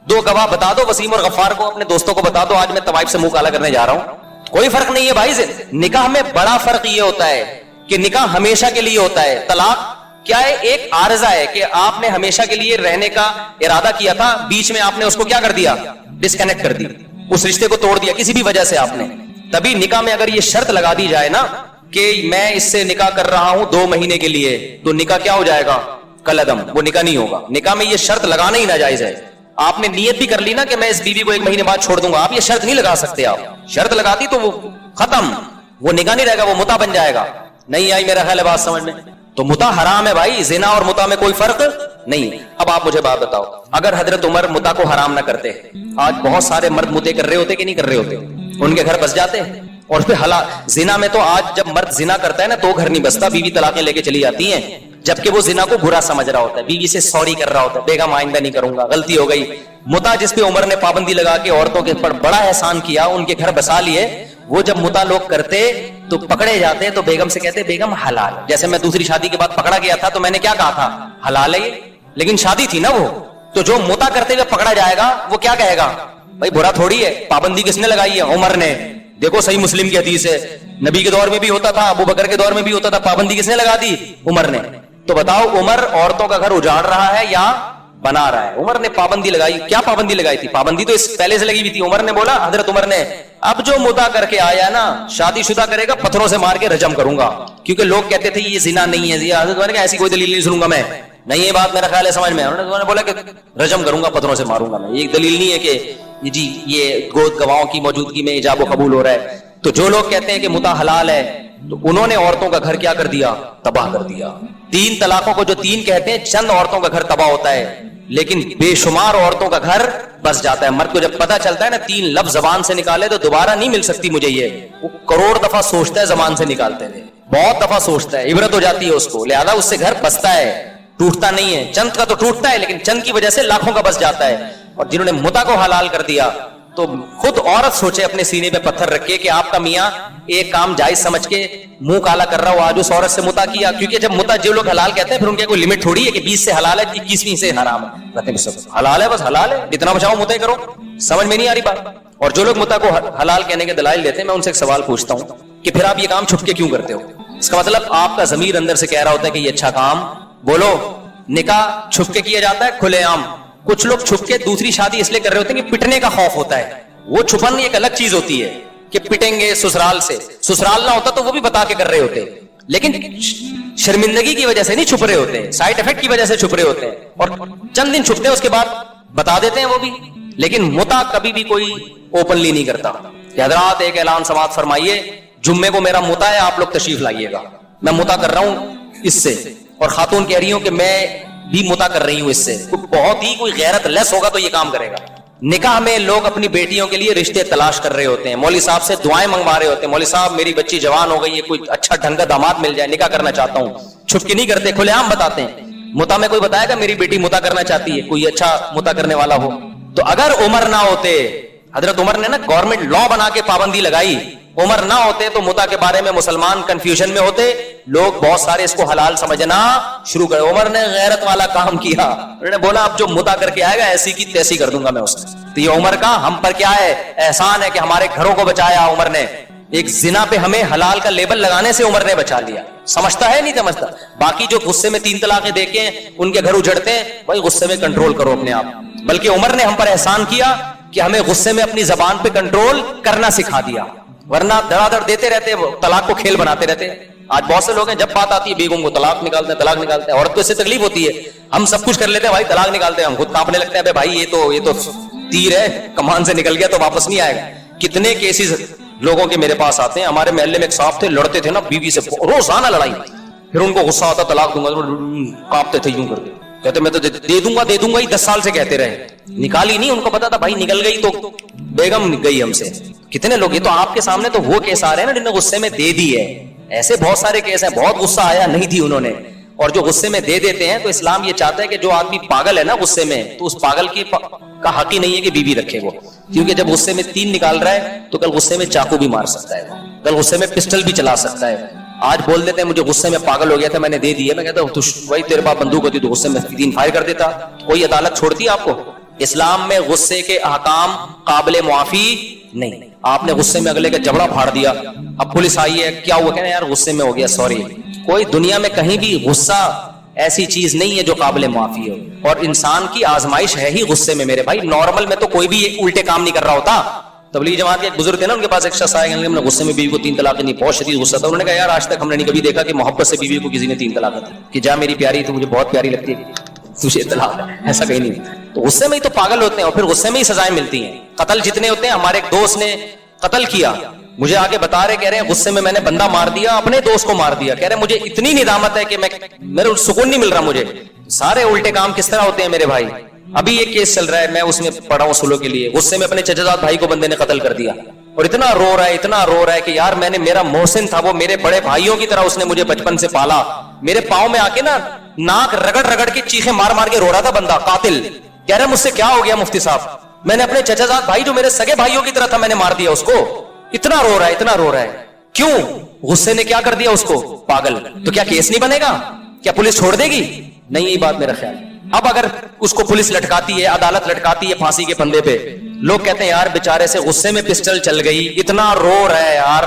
2 گواہ بتا دو, وسیم اور غفار کو اپنے دوستوں کو بتا دو آج میں طوائف سے منہ کالا کرنے جا رہا ہوں. کوئی فرق نہیں ہے بھائی. نکاح میں بڑا فرق یہ ہوتا ہے کہ نکاح ہمیشہ کے لیے ہوتا ہے. طلاق کیا ہے, ایک عارضہ ہے کہ آپ نے ہمیشہ کے لیے رہنے کا ارادہ کیا تھا, بیچ میں آپ نے اس کو کیا کر دیا, ڈسکنیکٹ کر دی, اس رشتے کو توڑ دیا کسی بھی وجہ سے آپ نے. تبھی نکاح میں اگر یہ شرط لگا دی جائے نا کہ میں اس سے نکاح کر رہا ہوں 2 مہینے کے لیے, تو نکاح کیا ہو جائے گا, کلعدم, وہ نکاح نہیں ہوگا. نکاح میں یہ شرط لگانا ہی ناجائز ہے. آپ نے نیت بھی کر لی نا کہ میں اس بیوی کو 1 مہینے بعد چھوڑ دوں گا, آپ یہ شرط نہیں لگا سکتے. آپ شرط لگاتی تو وہ ختم, وہ نکاح نہیں رہے گا, وہ متع بن جائے گا. نہیں آئی میرا خیال ہے بات سمجھ میں؟ تو متع حرام ہے بھائی, زنا اور متع میں کوئی فرق نہیں. اب آپ مجھے بات بتاؤ, اگر حضرت عمر متع کو حرام نہ کرتے, آج بہت سارے مرد متع کر رہے ہوتے کہ نہیں کر رہے ہوتے, ان کے گھر بس جاتے. اور پھر زنا میں تو آج جب مرد زنا کرتا ہے نا تو گھر نہیں بستا, بیوی طلاقیں لے کے چلی جاتی ہیں, جبکہ وہ زنا کو برا سمجھ رہا ہوتا ہے, بیوی سے سوری کر رہا ہوتا ہے, بیگم آئندہ نہیں کروں گا, غلطی ہو گئی. متع جس پہ عمر نے پابندی لگا کے عورتوں کے پر بڑا احسان کیا, ان کے گھر بسا لیے, وہ جب متع لوگ کرتے تو پکڑے جاتے تو بیگم سے کہتے بیگم حلال. جیسے میں دوسری شادی کے بعد پکڑا گیا تھا تو میں نے کیا کہا تھا, حلال ہے, لیکن شادی تھی نا وہ. تو جو متع کرتے ہوئے پکڑا جائے گا وہ کیا کہے گا, بھائی برا تھوڑی ہے, پابندی کس نے لگائی ہے, عمر نے. دیکھو صحیح مسلم کی حدیث ہے, نبی کے دور میں بھی ہوتا تھا, ابو بکر کے دور میں بھی ہوتا تھا, پابندی کس نے لگا دی, عمر نے. تو بتاؤ عمر عورتوں کا گھر اجاڑ رہا ہے یا بنا رہا ہے؟ عمر نے پابندی لگائی. کیا پابندی لگائی تھی؟ پابندی تو اس پہلے سے لگی ہوئی تھی. عمر نے بولا, حضرت عمر نے, اب جو متع کر کے آیا نا شادی شدہ کرے گا پتھروں سے مار کے رجم کروں گا, کیونکہ لوگ کہتے تھے یہ زنا نہیں ہے. حضرت عمر نے کہا ایسی کوئی دلیل نہیں سنوں گا میں, نہیں یہ بات میرا خیال ہے سمجھ میں. انہوں نے بولا کہ رجم کروں گا, پتھروں سے ماروں گا میں. یہ دلیل نہیں ہے کہ جی یہ گود گواہوں کی موجودگی میں ایجاب و قبول ہو رہا ہے. تو جو لوگ کہتے ہیں کہ متع حلال ہے تو انہوں نے عورتوں کا گھر کیا کر دیا, تباہ کر دیا. 3 طلاقوں کو جو 3 کہتے ہیں, چند عورتوں کا گھر تباہ ہوتا ہے, لیکن بے شمار عورتوں کا گھر بس جاتا ہے. مرد کو جب پتا چلتا ہے نا 3 لفظ زبان سے نکالے تو دوبارہ نہیں مل سکتی مجھے, یہ وہ کروڑ دفعہ سوچتا ہے زبان سے نکالتے تھے, بہت دفعہ سوچتا ہے, عبرت ہو جاتی ہے اس کو, لہذا اس سے گھر بستا ہے, ٹوٹتا نہیں ہے. چند کا تو ٹوٹتا ہے لیکن چند کی وجہ سے لاکھوں کا بس جاتا ہے. اور جنہوں نے متع کو حلال کر دیا تو خود عورت سوچے اپنے سینے پہ پتھر رکھ کے کہ آپ کا میاں ایک کام جائز سمجھ کے منہ کالا کر رہا ہو, آج اس عورت سے متع کیا. کیونکہ جب متع جو لوگ حلال کہتے ہیں پھر ان کی کوئی لمٹ تھوڑی ہے کہ 20 سے حلال ہے, 21ویں سے حرام ہے. حلال ہے, بس حلال ہے, جتنا بچاؤ متع کرو. سمجھ میں نہیں آ رہی بات. اور جو لوگ متع کو حلال کہنے کے دلائل دیتے ہیں, میں ان سے ایک سوال پوچھتا ہوں کہ پھر آپ یہ کام چھپ کے کیوں کرتے ہو؟ اس کا مطلب آپ کا ضمیر اندر سے کہہ رہا ہوتا ہے کہ یہ اچھا کام, بولو نکاح چھپ کے کیا جاتا ہے کھلے عام. کچھ لوگ چھپ کے دوسری شادی اس لیے کر رہے ہوتے ہیں کہ پٹنے کا خوف ہوتا ہے. وہ چھپن ایک الگ چیز ہوتی ہے کہ پٹیں گے سسرال سے, سسرال نہ ہوتا تو وہ بھی بتا کے کر رہے ہوتے, لیکن شرمندگی کی وجہ سے نہیں چھپ رہے ہوتے, سائڈ افیکٹ کی وجہ سے چھپ رہے ہوتے ہیں, اور چند دن چھپتے ہیں اس کے بعد بتا دیتے ہیں وہ بھی. لیکن متع کبھی بھی کوئی اوپنلی نہیں کرتا. کہ حضرات ایک اعلان سماعت فرمائیے, جمعے کو میرا متع ہے, آپ لوگ تشریف لائیے گا, میں متع کر رہا ہوں اس سے. اور خاتون کہہ رہی ہوں کہ میں بھی متع کر رہی ہوں اس سے. بہت ہی کوئی غیرت لیس ہوگا تو یہ کام کرے گا. نکاح میں لوگ اپنی بیٹیوں کے لیے رشتے تلاش کر رہے ہوتے ہیں, مولوی صاحب سے دعائیں منگوا رہے ہوتے ہیں, مولوی صاحب میری بچی جوان ہو گئی ہے, کوئی اچھا ڈھنگ کا داماد مل جائے, نکاح کرنا چاہتا ہوں. چھپ کے نہیں کرتے, کھلے عام بتاتے ہیں. متع میں کوئی بتائے گا میری بیٹی متع کرنا چاہتی ہے, کوئی اچھا متع کرنے والا ہو. تو اگر عمر نہ ہوتے, حضرت عمر نے نا گورنمنٹ لا بنا کے پابندی لگائی, عمر نہ ہوتے تو متع کے بارے میں مسلمان کنفیوژن میں ہوتے, لوگ بہت سارے اس کو حلال سمجھنا شروع کرے. عمر نے غیرت والا کام کیا, انہوں نے بولا اب جو متع کر کے آئے گا ایسی کی تیسی کر دوں گا میں اسے. تو یہ عمر کا ہم پر کیا ہے احسان ہے کہ ہمارے گھروں کو بچایا عمر نے. ایک زنا پہ ہمیں حلال کا لیبل لگانے سے عمر نے بچا لیا. سمجھتا ہے نہیں سمجھتا. باقی جو غصے میں 3 طلاقیں دیکھیں ان کے گھر اجڑتے ہیں, بھائی غصے میں کنٹرول کرو اپنے آپ. بلکہ عمر نے ہم پر احسان کیا کہ ہمیں غصے میں اپنی زبان پہ کنٹرول کرنا سکھا دیا، ورنہ دھڑا دھڑ دیتے رہتے، طلاق کو کھیل بناتے رہتے۔ آج بہت سے لوگ ہیں جب بات آتی ہے بیگم کو طلاق نکالتے ہیں، طلاق نکالتے ہیں۔ عورت کو اس سے تکلیف ہوتی ہے، ہم سب کچھ کر لیتے ہیں بھائی، طلاق نکالتے ہیں، ہم خود کانپنے لگتے ہیں، بھائی یہ تو تیر ہے، کمان سے نکل گیا تو واپس نہیں آئے گا۔ کتنے کیسز لوگوں کے میرے پاس آتے ہیں۔ ہمارے محلے میں ایک صاحب تھے، لڑتے تھے نا بیوی سے، روزانہ لڑائی، پھر ان کو غصہ آتا طلاق دوں گا، کانپتے تھے یوں کر کے، کہتے میں تو دے دوں گا ہی، 10 سال سے کہتے رہے، نکالی نہیں۔ ان کو پتا تھا بھائی نکل گئی تو بیگم گئی ہم سے۔ کتنے لوگ، یہ تو آپ کے سامنے تو وہ کیس آ رہے ہیں نا جنہوں نے غصے میں دے دی ہے، ایسے بہت سارے کیس ہیں، بہت غصہ آیا نہیں دی انہوں نے، اور جو غصے میں دے دیتے ہیں۔ تو اسلام یہ چاہتا ہے کہ جو آدمی پاگل ہے نا غصے میں، تو اس پاگل کا حق ہی نہیں ہے کہ بیوی رکھے وہ، کیونکہ جب غصے میں تین نکال رہا ہے تو کل غصے میں چاقو بھی مار سکتا ہے، کل غصے میں پسٹل بھی چلا سکتا ہے۔ آج بول دیتے ہیں مجھے غصے میں پاگل ہو گیا تھا میں نے دے دی ہے، میں کہتا ہوں وہی تیرے پاس بندوق ہوتی تو غصے میں 3 فائر کر دیتا، کوئی عدالت چھوڑتی ہے آپ کو؟ اسلام میں غصے کے احکام قابل معافی نہیں۔ آپ نے غصے میں اگلے کا جبڑا پھاڑ دیا، اب پولیس آئی ہے، کیا ہوا؟ کہنا یار غصے میں ہو گیا، سوری۔ کوئی دنیا میں کہیں بھی غصہ ایسی چیز نہیں ہے جو قابل معافی ہو، اور انسان کی آزمائش ہے ہی غصے میں میرے بھائی۔ نارمل میں تو کوئی بھی الٹے کام نہیں کر رہا ہوتا۔ تبلیغ جماعت کے ایک بزرگ تھے نا، ان کے پاس ایک شخص آئے، ہم نے غصے میں بیوی کو 3 طلاقیں دی، بہت شدید غصہ تھا۔ انہوں نے کہا یار آج تک ہم نے نہیں کبھی دیکھا کہ محبت سے بیوی کو کسی نے 3 طلاقیں دی، کہ جا میری پیاری تو مجھے بہت پیاری لگتی ہے تجھے طلاق ہے، ایسا کہیں نہیں۔ تو غصے میں ہی تو پاگل ہوتے ہیں، اور پھر غصے میں ہی سزائیں ملتی ہیں۔ قتل جتنے ہوتے ہیں، ہمارے ایک دوست نے قتل کیا، مجھے آگے بتا رہے، کہہ رہے ہیں غصے میں نے بندہ مار دیا، اپنے دوست کو مار دیا، کہہ رہے مجھے اتنی ندامت ہے کہ میرے سکون نہیں مل رہا مجھے۔ سارے الٹے کام کس طرح ہوتے ہیں میرے بھائی؟ ابھی ایک کیس چل رہا ہے، میں اس میں پڑھا ہوں سلو کے لیے، غصے میں اپنے چچا زاد بھائی کو بندے نے قتل کر دیا، اور اتنا رو رہا ہے کہ یار میں نے، میرا محسن تھا وہ، میرے بڑے بھائیوں کی طرح اس نے مجھے بچپن سے پالا، میرے پاؤں میں آ کے نا ناک رگڑ کے چیخیں مار کے رو رہا تھا بندہ قاتل۔ کہہ رہا مجھ سے کیا ہو گیا مفتی صاحب، میں نے اپنے چچا زاد بھائی جو میرے سگے بھائیوں کی طرح تھا میں نے مار دیا اس کو، اتنا رو رہا ہے۔ کیوں؟ غصے نے کیا کر دیا اس کو، پاگل۔ تو کیا کیس نہیں بنے گا؟ کیا پولیس چھوڑ دے گی؟ نہیں، یہی بات میرا خیال ہے۔ اب اگر اس کو پولیس لٹکاتی ہے، عدالت لٹکاتی ہے پھانسی کے پھندے پہ، لوگ کہتے ہیں یار بیچارے سے غصے میں پسٹل چل گئی، اتنا رو رہا ہے یار،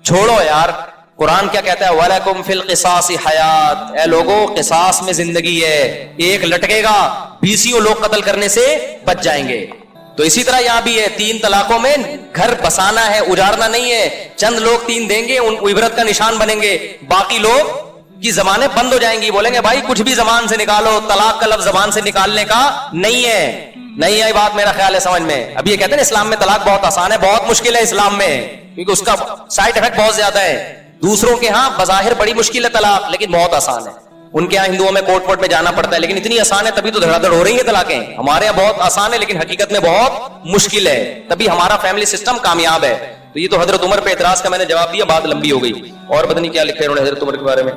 چھوڑو یار۔ قرآن کیا کہتا ہے؟ وَلَكُمْ فِي الْقِصَاصِ حَيَاةٌ، اے لوگوں قصاص میں زندگی ہے، ایک لٹکے گا 20 لوگ قتل کرنے سے بچ جائیں گے۔ تو اسی طرح یہاں بھی ہے، 3 طلاقوں میں گھر بسانا ہے، اجاڑنا نہیں ہے۔ چند لوگ 3 دیں گے، ان عبرت کا نشان بنیں گے، باقی لوگ کی زبانیں بند ہو جائیں گی، بولیں گے بھائی کچھ بھی زبان سے نکالو، طلاق کا لفظ زبان سے نکالنے کا نہیں ہے۔ نہیں آئی بات میرا خیال ہے سمجھ میں؟ ابھی یہ کہتے ہیں اسلام میں طلاق بہت آسان ہے، بہت مشکل ہے اسلام میں، کیونکہ اس کا سائڈ افیکٹ بہت زیادہ ہے۔ دوسروں کے ہاں بظاہر بڑی مشکل ہے طلاق، لیکن بہت آسان ہے۔ ان کے یہاں ہندوؤں میں کورٹ میں جانا پڑتا ہے، لیکن اتنی آسان ہے تبھی تو دھڑا دھڑ ہو رہی ہے طلاقیں۔ ہمارے یہاں بہت آسان ہے لیکن حقیقت میں بہت مشکل ہے، تبھی ہمارا فیملی سسٹم کامیاب ہے۔ تو یہ تو حضرت عمر پہ اعتراض کا میں نے جواب دیا، بات لمبی ہو گئی، اور پتہ نہیں کیا لکھے انہوں نے حضرت عمر کے بارے میں۔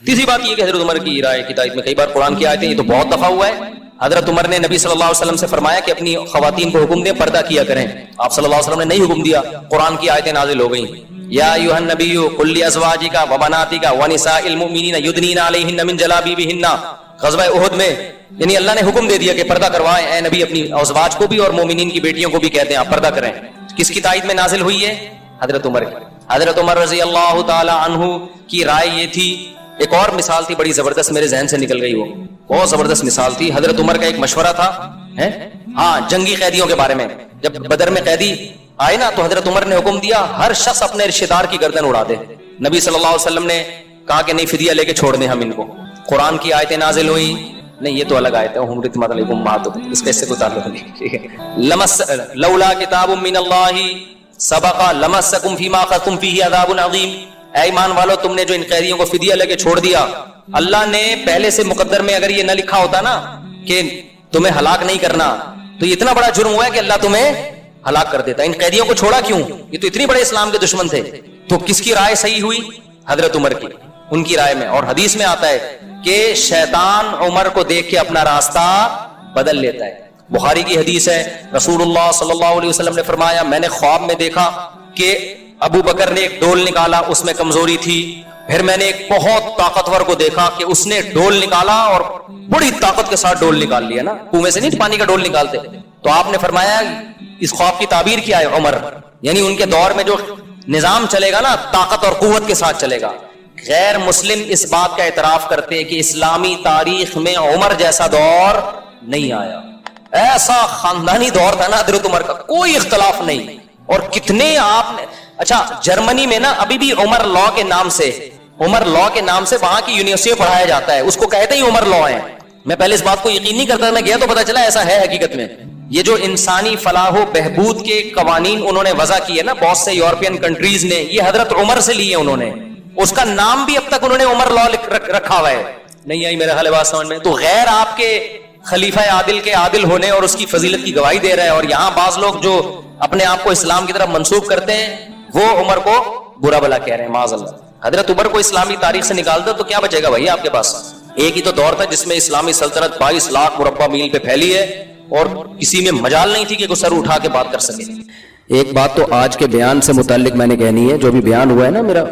تیسری بات یہ کہ حضرت عمر کی رائے کی تائید میں کئی بار قرآن کی آیتیں، یہ تو بہت دفعہ ہوا ہے۔ حضرت عمر نے نبی صلی اللہ علیہ وسلم سے فرمایا کہ اپنی خواتین کو حکم دیں پردہ کیا کریں، آپ صلی اللہ علیہ وسلم نے نہیں حکم دیا، قرآن کی آیتیں نازل ہو گئیں، یا ایھا النبی قل لازواجک وبناتک ونساء المؤمنین یدنین علیہن من جلابیبہن۔ غزوہ احد میں یعنی اللہ نے حکم دے دیا کہ پردہ کروائیں، اے نبی اپنی ازواج کو بھی اور مومنین کی بیٹیوں کو بھی کہتے ہیں آپ پردہ کریں۔ کس کی تائید میں نازل ہوئی ہے؟ حضرت عمر کی۔ حضرت عمر رضی اللہ تعالی عنہ کی رائے یہ تھی۔ ایک اور مثال تھی بڑی زبردست، میرے ذہن سے نکل گئی، وہ بہت زبردست مثال تھی۔ حضرت عمر کا ایک مشورہ تھا، ہاں جنگی قیدیوں کے بارے میں۔ جب بدر میں قیدی آئے نا تو حضرت عمر نے حکم دیا ہر شخص اپنے رشتہ دار کی گردن اڑا دے۔ نبی صلی اللہ علیہ وسلم نے کہا کہ نہیں فدیہ لے کے چھوڑ دیں ہم ان کو۔ قرآن کی آیتیں نازل ہوئی، نہیں یہ تو الگ آیت ہے، حرمت علیکم امہاتکم، اس کا اس سے کوئی تعلق نہیں، ٹھیک ہے۔ لولا کتاب من اللہ سبق لمسکم فیما اخذتم فیہ عذاب عظیم، اے ایمان والو تم نے جو ان قیدیوں کو فدیہ لے کے چھوڑ دیا، اللہ نے پہلے سے مقدر میں اگر یہ نہ لکھا ہوتا نا کہ تمہیں ہلاک نہیں کرنا، تو یہ اتنا بڑا جرم ہوا ہے کہ اللہ تمہیں ہلاک کر دیتا۔ ان قیدیوں کو چھوڑا کیوں؟ یہ تو اتنی بڑے اسلام کے دشمن تھے۔ تو کس کی رائے صحیح ہوئی؟ حضرت عمر کی، ان کی رائے میں۔ اور حدیث میں آتا ہے کہ شیطان عمر کو دیکھ کے اپنا راستہ بدل لیتا ہے۔ بخاری کی حدیث ہے، رسول اللہ صلی اللہ علیہ وسلم نے فرمایا میں نے خواب میں دیکھا کہ ابو بکر نے ایک ڈول نکالا، اس میں کمزوری تھی، پھر میں نے ایک بہت طاقتور کو دیکھا کہ اس نے ڈول نکالا اور بڑی طاقت کے ساتھ ڈول نکال لیا نا، کنویں سے نہیں پانی کا ڈول نکالتے۔ تو آپ نے فرمایا اس خواب کی تعبیر کیا ہے عمر، یعنی ان کے دور میں جو نظام چلے گا نا طاقت اور قوت کے ساتھ چلے گا۔ غیر مسلم اس بات کا اعتراف کرتے ہیں کہ اسلامی تاریخ میں عمر جیسا دور نہیں آیا۔ ایسا خاندانی دور تھا نا حضرت عمر کا، کوئی اختلاف نہیں. اور کتنے آپ نے، اچھا جرمنی میں نا ابھی بھی عمر لا کے نام سے وہاں کی یونیورسٹی میں پڑھایا جاتا ہے، اس کو کہتے ہی عمر لا ہے. میں پہلے اس بات کو یقین نہیں کرتا، میں گیا تو پتا چلا ایسا ہے حقیقت میں. یہ جو انسانی فلاح و بہبود کے قوانین انہوں نے وضع کیے نا بہت سے یورپین کنٹریز نے، یہ حضرت عمر سے لیے انہوں نے. اس کا نام بھی اب تک انہوں نے عمر لا رکھا ہوا ہے. نہیں آئی میرا حال بات سمجھ میں؟ تو غیر آپ کے خلیفہ عادل کے عادل ہونے اور اس کی فضیلت کی گواہی دے رہا ہے، اور یہاں بعض لوگ جو اپنے آپ کو اسلام کی طرف منسوب کرتے ہیں وہ عمر کو برا بلا کہہ رہے ہیں معاذ اللہ. حضرت عمر کو اسلامی تاریخ سے نکال دو تو کیا بچے گا بھائی آپ کے پاس؟ ایک ہی تو دور تھا جس میں اسلامی سلطنت 22 لاکھ مربع میل پہ پھیلی ہے اور کسی میں مجال نہیں تھی کہ کوئی سر اٹھا کے بات کر سکے. ایک بات تو آج کے بیان سے متعلق میں نے کہنی ہے، جو بھی بیان ہوا ہے نا میرا،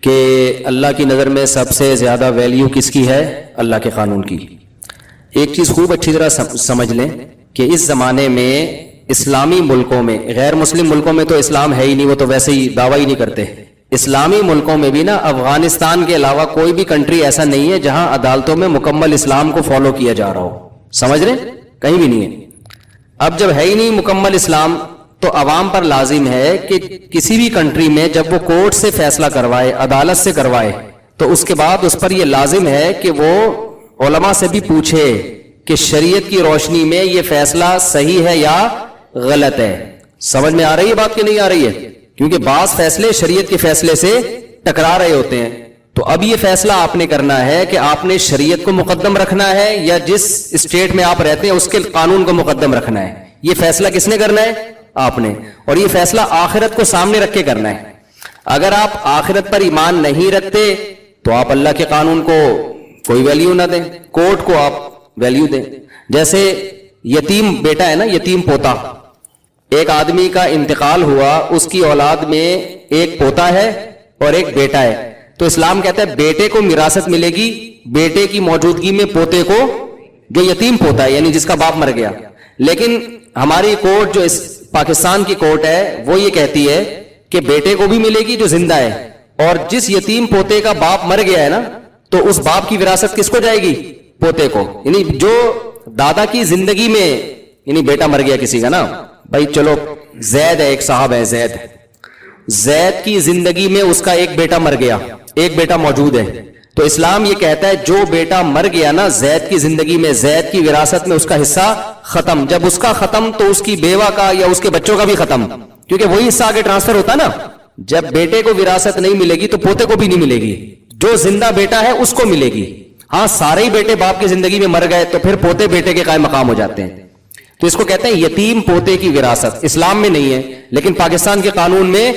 کہ اللہ کی نظر میں سب سے زیادہ ویلیو کس کی ہے؟ اللہ کے قانون کی. ایک چیز خوب اچھی طرح سمجھ لیں کہ اس زمانے میں اسلامی ملکوں میں، غیر مسلم ملکوں میں تو اسلام ہے ہی نہیں، وہ تو ویسے ہی دعویٰ ہی نہیں کرتے. اسلامی ملکوں میں بھی نا افغانستان کے علاوہ کوئی بھی کنٹری ایسا نہیں ہے جہاں عدالتوں میں مکمل اسلام کو فالو کیا جا رہا ہو. سمجھ رہے؟ کہیں بھی نہیں ہے. اب جب ہے ہی نہیں مکمل اسلام تو عوام پر لازم ہے کہ کسی بھی کنٹری میں جب وہ کورٹ سے فیصلہ کروائے، عدالت سے کروائے، تو اس کے بعد اس پر یہ لازم ہے کہ وہ علماء سے بھی پوچھے کہ شریعت کی روشنی میں یہ فیصلہ صحیح ہے یا غلط ہے. سمجھ میں آ رہی ہے بات کہ نہیں آ رہی ہے؟ کیونکہ بعض فیصلے شریعت کے فیصلے سے ٹکرا رہے ہوتے ہیں. تو اب یہ فیصلہ آپ نے کرنا ہے کہ آپ نے شریعت کو مقدم رکھنا ہے یا جس اسٹیٹ میں آپ رہتے ہیں اس کے قانون کو مقدم رکھنا ہے. یہ فیصلہ کس نے کرنا ہے؟ آپ نے. اور یہ فیصلہ آخرت کو سامنے رکھ کے کرنا ہے. اگر آپ آخرت پر ایمان نہیں رکھتے تو آپ اللہ کے قانون کو کوئی ویلیو نہ دیں، کورٹ کو آپ ویلیو دیں. جیسے یتیم بیٹا ہے نا، یتیم پوتا، ایک آدمی کا انتقال ہوا، اس کی اولاد میں ایک پوتا ہے اور ایک بیٹا ہے. تو اسلام کہتا ہے بیٹے کو میراثت ملے گی بیٹے کی موجودگی میں پوتے کو، جو یتیم پوتا ہے یعنی جس کا باپ مر گیا. لیکن ہماری کورٹ جو اس پاکستان کی کورٹ ہے وہ یہ کہتی ہے کہ بیٹے کو بھی ملے گی جو زندہ ہے، اور جس یتیم پوتے کا باپ مر گیا ہے نا تو اس باپ کی وراثت کس کو جائے گی؟ پوتے کو. یعنی جو دادا کی زندگی میں، یعنی بیٹا مر گیا کسی کا نا، بھائی چلو زید ہے، ایک صاحب ہے زید کی زندگی میں اس کا ایک بیٹا مر گیا، ایک بیٹا موجود ہے. تو اسلام یہ کہتا ہے جو بیٹا مر گیا نا زید کی زندگی میں، زید کی وراثت میں اس کا حصہ ختم. جب اس کا ختم تو اس کی بیوہ کا یا اس کے بچوں کا بھی ختم، کیونکہ وہی حصہ آگے ٹرانسفر ہوتا نا. جب بیٹے کو وراثت نہیں ملے گی تو پوتے کو بھی نہیں ملے گی، جو زندہ بیٹا ہے اس کو ملے گی. ہاں سارے ہی بیٹے باپ کی زندگی میں مر گئے تو پھر پوتے بیٹے کے قائم مقام ہو جاتے ہیں. تو اس کو کہتے ہیں یتیم پوتے کی وراثت. اسلام میں نہیں ہے لیکن پاکستان کے قانون میں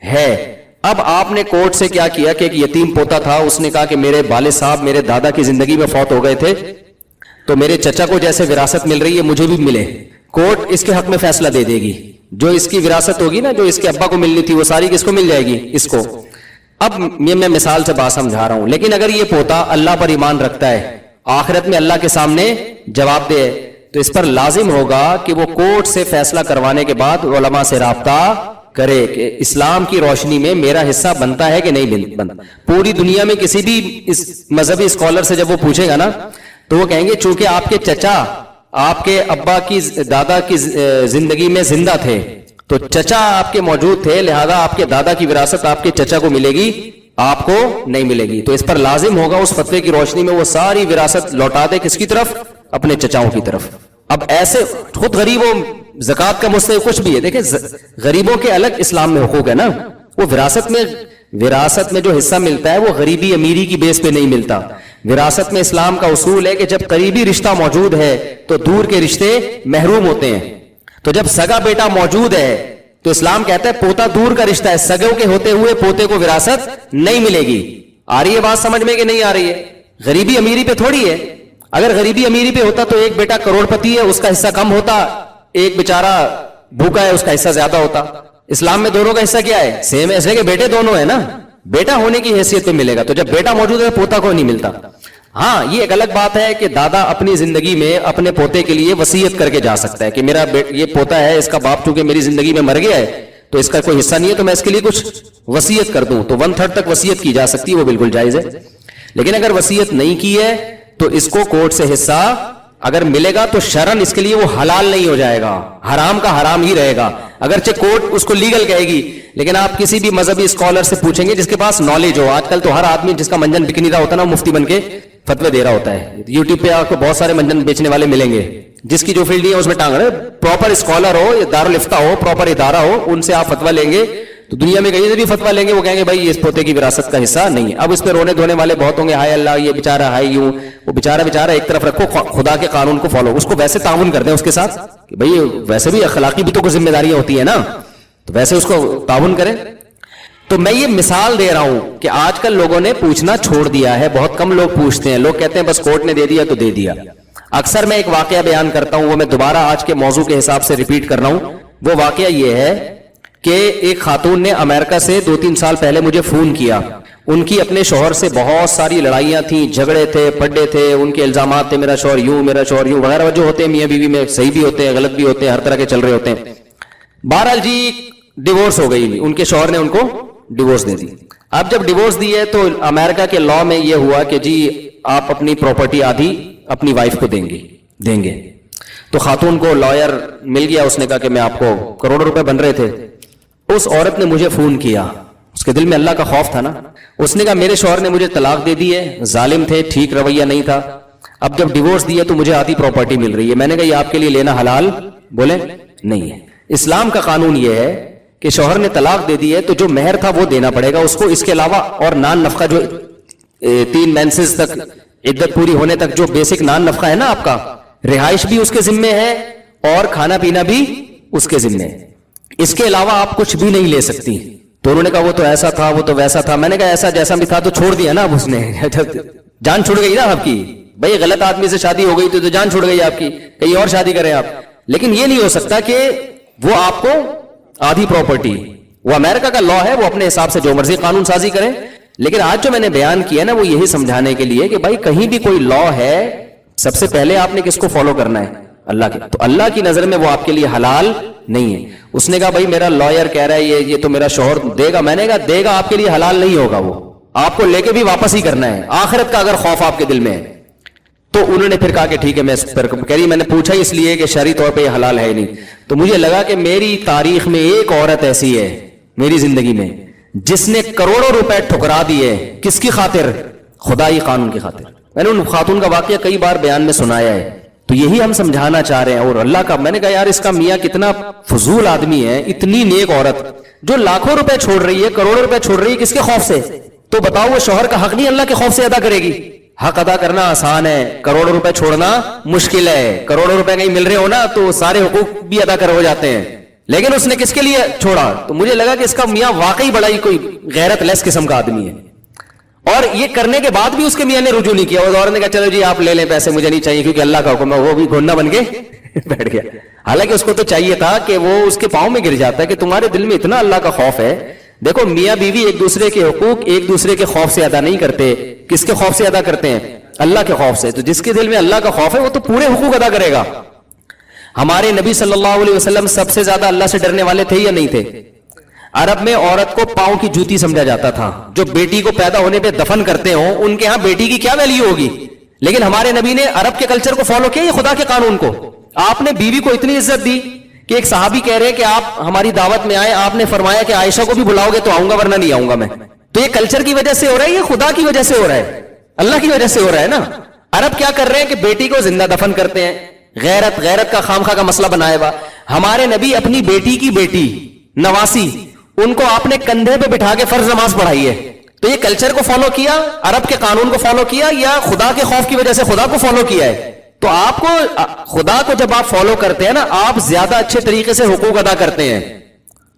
ہے. اب آپ نے کورٹ سے کیا کیا کہ ایک یتیم پوتا تھا، اس نے کہا کہ میرے والد صاحب میرے دادا کی زندگی میں فوت ہو گئے تھے تو میرے چچا کو جیسے وراثت مل رہی ہے مجھے بھی ملے. کورٹ اس کے حق میں فیصلہ دے دے گی. جو اس کی وراثت ہوگی نا، جو اس کے ابا کو ملنی تھی، وہ ساری کس کو مل جائے گی؟ اس کو. اب میں مثال سے بات سمجھا رہا ہوں. لیکن اگر یہ پوتا اللہ پر ایمان رکھتا ہے، آخرت میں اللہ کے سامنے جواب دے، تو اس پر لازم ہوگا کہ وہ کورٹ سے فیصلہ کروانے کے بعد علماء سے رابطہ کرے کہ اسلام کی روشنی میں میرا حصہ بنتا ہے کہ نہیں بنتا. پوری دنیا میں کسی بھی اس مذہبی اسکالر سے جب وہ پوچھے گا نا تو وہ کہیں گے چونکہ آپ کے چچا آپ کے ابا کی دادا کی زندگی میں زندہ تھے تو چچا آپ کے موجود تھے، لہذا آپ کے دادا کی وراثت آپ کے چچا کو ملے گی، آپ کو نہیں ملے گی. تو اس پر لازم ہوگا اس فتوے کی روشنی میں وہ ساری وراثت لوٹا دے کس کی طرف؟ اپنے چچاؤں کی طرف. اب ایسے خود غریبوں زکوٰۃ کا مستحق کچھ بھی ہے، دیکھیں غریبوں کے الگ اسلام میں حقوق ہے نا. وہ وراثت میں جو حصہ ملتا ہے وہ غریبی امیری کی بیس پہ نہیں ملتا. وراثت میں اسلام کا اصول ہے کہ جب قریبی رشتہ موجود ہے تو دور کے رشتے محروم ہوتے ہیں. تو جب سگا بیٹا موجود ہے تو اسلام کہتا ہے پوتا دور کا رشتہ ہے، سگوں کے ہوتے ہوئے پوتے کو وراثت نہیں ملے گی. آ رہی ہے بات سمجھ میں کہ نہیں آ رہی ہے؟ غریبی امیری پہ تھوڑی ہے. اگر غریبی امیری پہ ہوتا تو ایک بیٹا کروڑ پتی ہے اس کا حصہ کم ہوتا، ایک بیچارہ بھوکا ہے اس کا حصہ زیادہ ہوتا. اسلام میں دونوں کا حصہ کیا ہے؟ سیم ہے، اس لیے کہ بیٹے دونوں ہیں نا، بیٹا ہونے کی حیثیت پہ ملے گا. تو جب بیٹا موجود ہے پوتا کو نہیں ملتا. ہاں یہ ایک الگ بات ہے کہ دادا اپنی زندگی میں اپنے پوتے کے لیے وصیت کر کے جا سکتا ہے کہ میرا یہ پوتا ہے، اس کا باپ چونکہ میری زندگی میں مر گیا ہے تو اس کا کوئی حصہ نہیں ہے تو میں اس کے لیے کچھ وصیت کر دوں. تو 1/3 تک وصیت کی جا سکتی ہے، وہ بالکل جائز ہے. لیکن اگر وصیت نہیں کی ہے تو اس کو کورٹ سے حصہ اگر ملے گا تو شرن اس کے لیے وہ حلال نہیں ہو جائے گا, حرام کا حرام ہی رہے گا, اگرچہ کورٹ اس کو لیگل کہے گی. لیکن آپ کسی بھی مذہبی اسکالر سے پوچھیں گے جس کے پاس نالج ہو, آج کل تو ہر آدمی جس کا منجن بک نہیں رہا ہوتا نا, مفتی بن کے فتوے دے رہا ہوتا ہے. یوٹیوب پہ آپ کو بہت سارے منجن بیچنے والے ملیں گے, جس کی جو فیلڈ ہے اس میں ٹانگ رہے. پراپر اسکالر ہو, دارالفتہ ہو, پراپر ادارہ ہو, ان سے آپ فتوا لیں گے تو دنیا میں کہیں سے بھی فتوا لیں گے وہ کہیں گے بھائی اس پوتے کی وراثت کا حصہ نہیں ہے. اب اس پہ رونے دھونے والے بہت ہوں گے, ہائے اللہ یہ بیچارہ ہائے یوں, وہ بیچارہ ایک طرف رکھو, خدا کے قانون کو فالو, اس کو ویسے تعاون کر دیں اس کے ساتھ کہ بھائی ویسے بھی اخلاقی بھی تو کچھ ذمہ داریاں ہوتی ہیں نا, تو ویسے اس کو تعاون کریں. تو میں یہ مثال دے رہا ہوں کہ آج کل لوگوں نے پوچھنا چھوڑ دیا ہے, بہت کم لوگ پوچھتے ہیں. لوگ کہتے ہیں بس کورٹ نے دے دیا تو دے دیا. اکثر میں ایک واقعہ بیان کرتا ہوں, وہ میں دوبارہ آج کے موضوع کے حساب سے ریپیٹ کر رہا ہوں. وہ واقعہ یہ ہے کہ ایک خاتون نے امریکہ سے 2-3 سال پہلے مجھے فون کیا. ان کی اپنے شوہر سے بہت ساری لڑائیاں تھیں, جھگڑے تھے, پڈے تھے, ان کے الزامات تھے میرا شوہر یوں میرا شوہر یوں وغیرہ جو ہوتے ہیں میاں بیوی میں, صحیح بھی ہوتے ہیں غلط بھی ہوتے ہیں, ہر طرح کے چل رہے ہوتے ہیں. بہرحال جی ڈیورس ہو گئی, ان کے شوہر نے ان کو ڈیورس دے دی. اب جب ڈیورس دی ہے تو امریکہ کے لا میں یہ ہوا کہ جی آپ اپنی پراپرٹی آدھی اپنی وائف کو دیں گے. تو خاتون کو لائر مل گیا, اس نے کہا کہ میں آپ کو کروڑوں روپے بن رہے تھے. اس عورت نے مجھے فون کیا, اس کے دل میں اللہ کا خوف تھا نا. اس نے کہا میرے شوہر نے مجھے طلاق دے دی ہے, ظالم تھے, ٹھیک رویہ نہیں تھا, اب جب ڈیورس دیا تو مجھے آدھی پراپرٹی مل رہی ہے. میں نے کہا یہ آپ کے لیے لینا حلال بولے نہیں ہے. اسلام کا قانون یہ ہے کہ شوہر نے طلاق دے دی ہے تو جو مہر تھا وہ دینا پڑے گا اس کو, اس کے علاوہ اور نان نفقہ جو 3 مینسز تک عدت پوری ہونے تک جو بیسک نان نفقہ ہے نا آپ کا, رہائش بھی اس کے ذمے ہے اور کھانا پینا بھی اس کے ذمے ہے, اس کے علاوہ آپ کچھ بھی نہیں لے سکتی. تو انہوں نے کہا وہ تو ایسا تھا وہ تو ویسا تھا. میں نے کہا ایسا جیسا بھی تھا تو چھوڑ دیا نا اب اس نے, جان چھوڑ گئی نا آپ کی. بھائی غلط آدمی سے شادی ہو گئی تو جان چھوڑ گئی آپ کی, کہیں اور شادی کریں آپ. لیکن یہ نہیں ہو سکتا کہ وہ آپ کو آدھی پراپرٹی, وہ امریکہ کا لا ہے, وہ اپنے حساب سے جو مرضی قانون سازی کریں. لیکن آج جو میں نے بیان کیا نا وہ یہی سمجھانے کے لیے کہ بھائی کہیں بھی کوئی لا ہے, سب سے پہلے آپ نے کس کو فالو کرنا ہے, اللہ کے. تو اللہ کی نظر میں وہ آپ کے لیے حلال نہیں ہے. اس نے کہا بھائی میرا لائر کہہ رہا ہے یہ تو میرا شوہر دے گا. میں نے کہا دے گا, آپ کے لیے حلال نہیں ہوگا, وہ آپ کو لے کے بھی واپس ہی کرنا ہے. آخرت کا اگر خوف آپ کے دل میں ہے تو انہوں نے پھر کہا کہ ٹھیک ہے, میں نے پوچھا اس لیے کہ شرعی طور پہ یہ حلال ہے نہیں. تو مجھے لگا کہ میری تاریخ میں ایک عورت ایسی ہے میری زندگی میں جس نے کروڑوں روپے ٹھکرا دیے. کس کی خاطر؟ خدائی قانون کی خاطر. میں نے ان خاتون کا واقعہ کئی بار بیان میں سنایا ہے. تو یہی ہم سمجھانا چاہ رہے ہیں. اور اللہ کا, میں نے کہا یار اس کا میاں کتنا فضول آدمی ہے, اتنی نیک عورت جو لاکھوں روپے چھوڑ رہی ہے, کروڑوں روپے چھوڑ رہی ہے, کس کے خوف سے؟ تو بتاؤ وہ شوہر کا حق نہیں اللہ کے خوف سے ادا کرے گی؟ حق ادا کرنا آسان ہے, کروڑوں روپے چھوڑنا مشکل ہے. کروڑوں روپے کہیں مل رہے ہو نا تو سارے حقوق بھی ادا کر ہو جاتے ہیں. لیکن اس نے کس کے لیے چھوڑا؟ تو مجھے لگا کہ اس کا میاں واقعی بڑا ہی کوئی غیرت لیس قسم کا آدمی ہے. اور یہ کرنے کے بعد بھی اس کے میاں نے رجوع نہیں کیا. اور عورت نے کہا چلو جی آپ لے لیں پیسے, مجھے نہیں چاہیے کیونکہ اللہ کا حکم ہے. وہ بھی گھننا بن کے بیٹھ گیا. حالانکہ اس کو تو چاہیے تھا کہ وہ اس کے پاؤں میں گر جاتا ہے کہ تمہارے دل میں اتنا اللہ کا خوف ہے. دیکھو میاں بیوی ایک دوسرے کے حقوق ایک دوسرے کے خوف سے ادا نہیں کرتے. کس کے خوف سے ادا کرتے ہیں؟ اللہ کے خوف سے. تو جس کے دل میں اللہ کا خوف ہے وہ تو پورے حقوق ادا کرے گا. ہمارے نبی صلی اللہ علیہ وسلم سب سے زیادہ اللہ سے ڈرنے والے تھے یا نہیں تھے؟ عرب میں عورت کو پاؤں کی جوتی سمجھا جاتا تھا. جو بیٹی کو پیدا ہونے پہ دفن کرتے ہوں ان کے ہاں بیٹی کی کیا ویلیو ہوگی. لیکن ہمارے نبی نے عرب کے کلچر کو فالو کیا, یہ خدا کے قانون کو. آپ نے بیوی کو اتنی عزت دی کہ ایک صحابی کہہ رہے کہ آپ ہماری دعوت میں آئے, آپ نے فرمایا کہ عائشہ کو بھی بلاؤ گے تو آؤں گا ورنہ نہیں آؤں گا میں. تو یہ کلچر کی وجہ سے ہو رہا ہے, یہ خدا کی وجہ سے ہو رہا ہے, اللہ کی وجہ سے ہو رہا ہے نا. عرب کیا کر رہے ہیں کہ بیٹی کو زندہ دفن کرتے ہیں. غیرت کا خامخواہ کا مسئلہ بنایا ہوا. ہمارے نبی اپنی بیٹی کی بیٹی نواسی ان کو آپ نے کندھے پہ بٹھا کے فرض نماز پڑھائی ہے. تو یہ کلچر کو فالو کیا, عرب کے قانون کو فالو کیا, یا خدا کے خوف کی وجہ سے خدا کو فالو کیا ہے؟ تو آپ کو خدا کو جب آپ فالو کرتے ہیں نا آپ زیادہ اچھے طریقے سے حقوق ادا کرتے ہیں.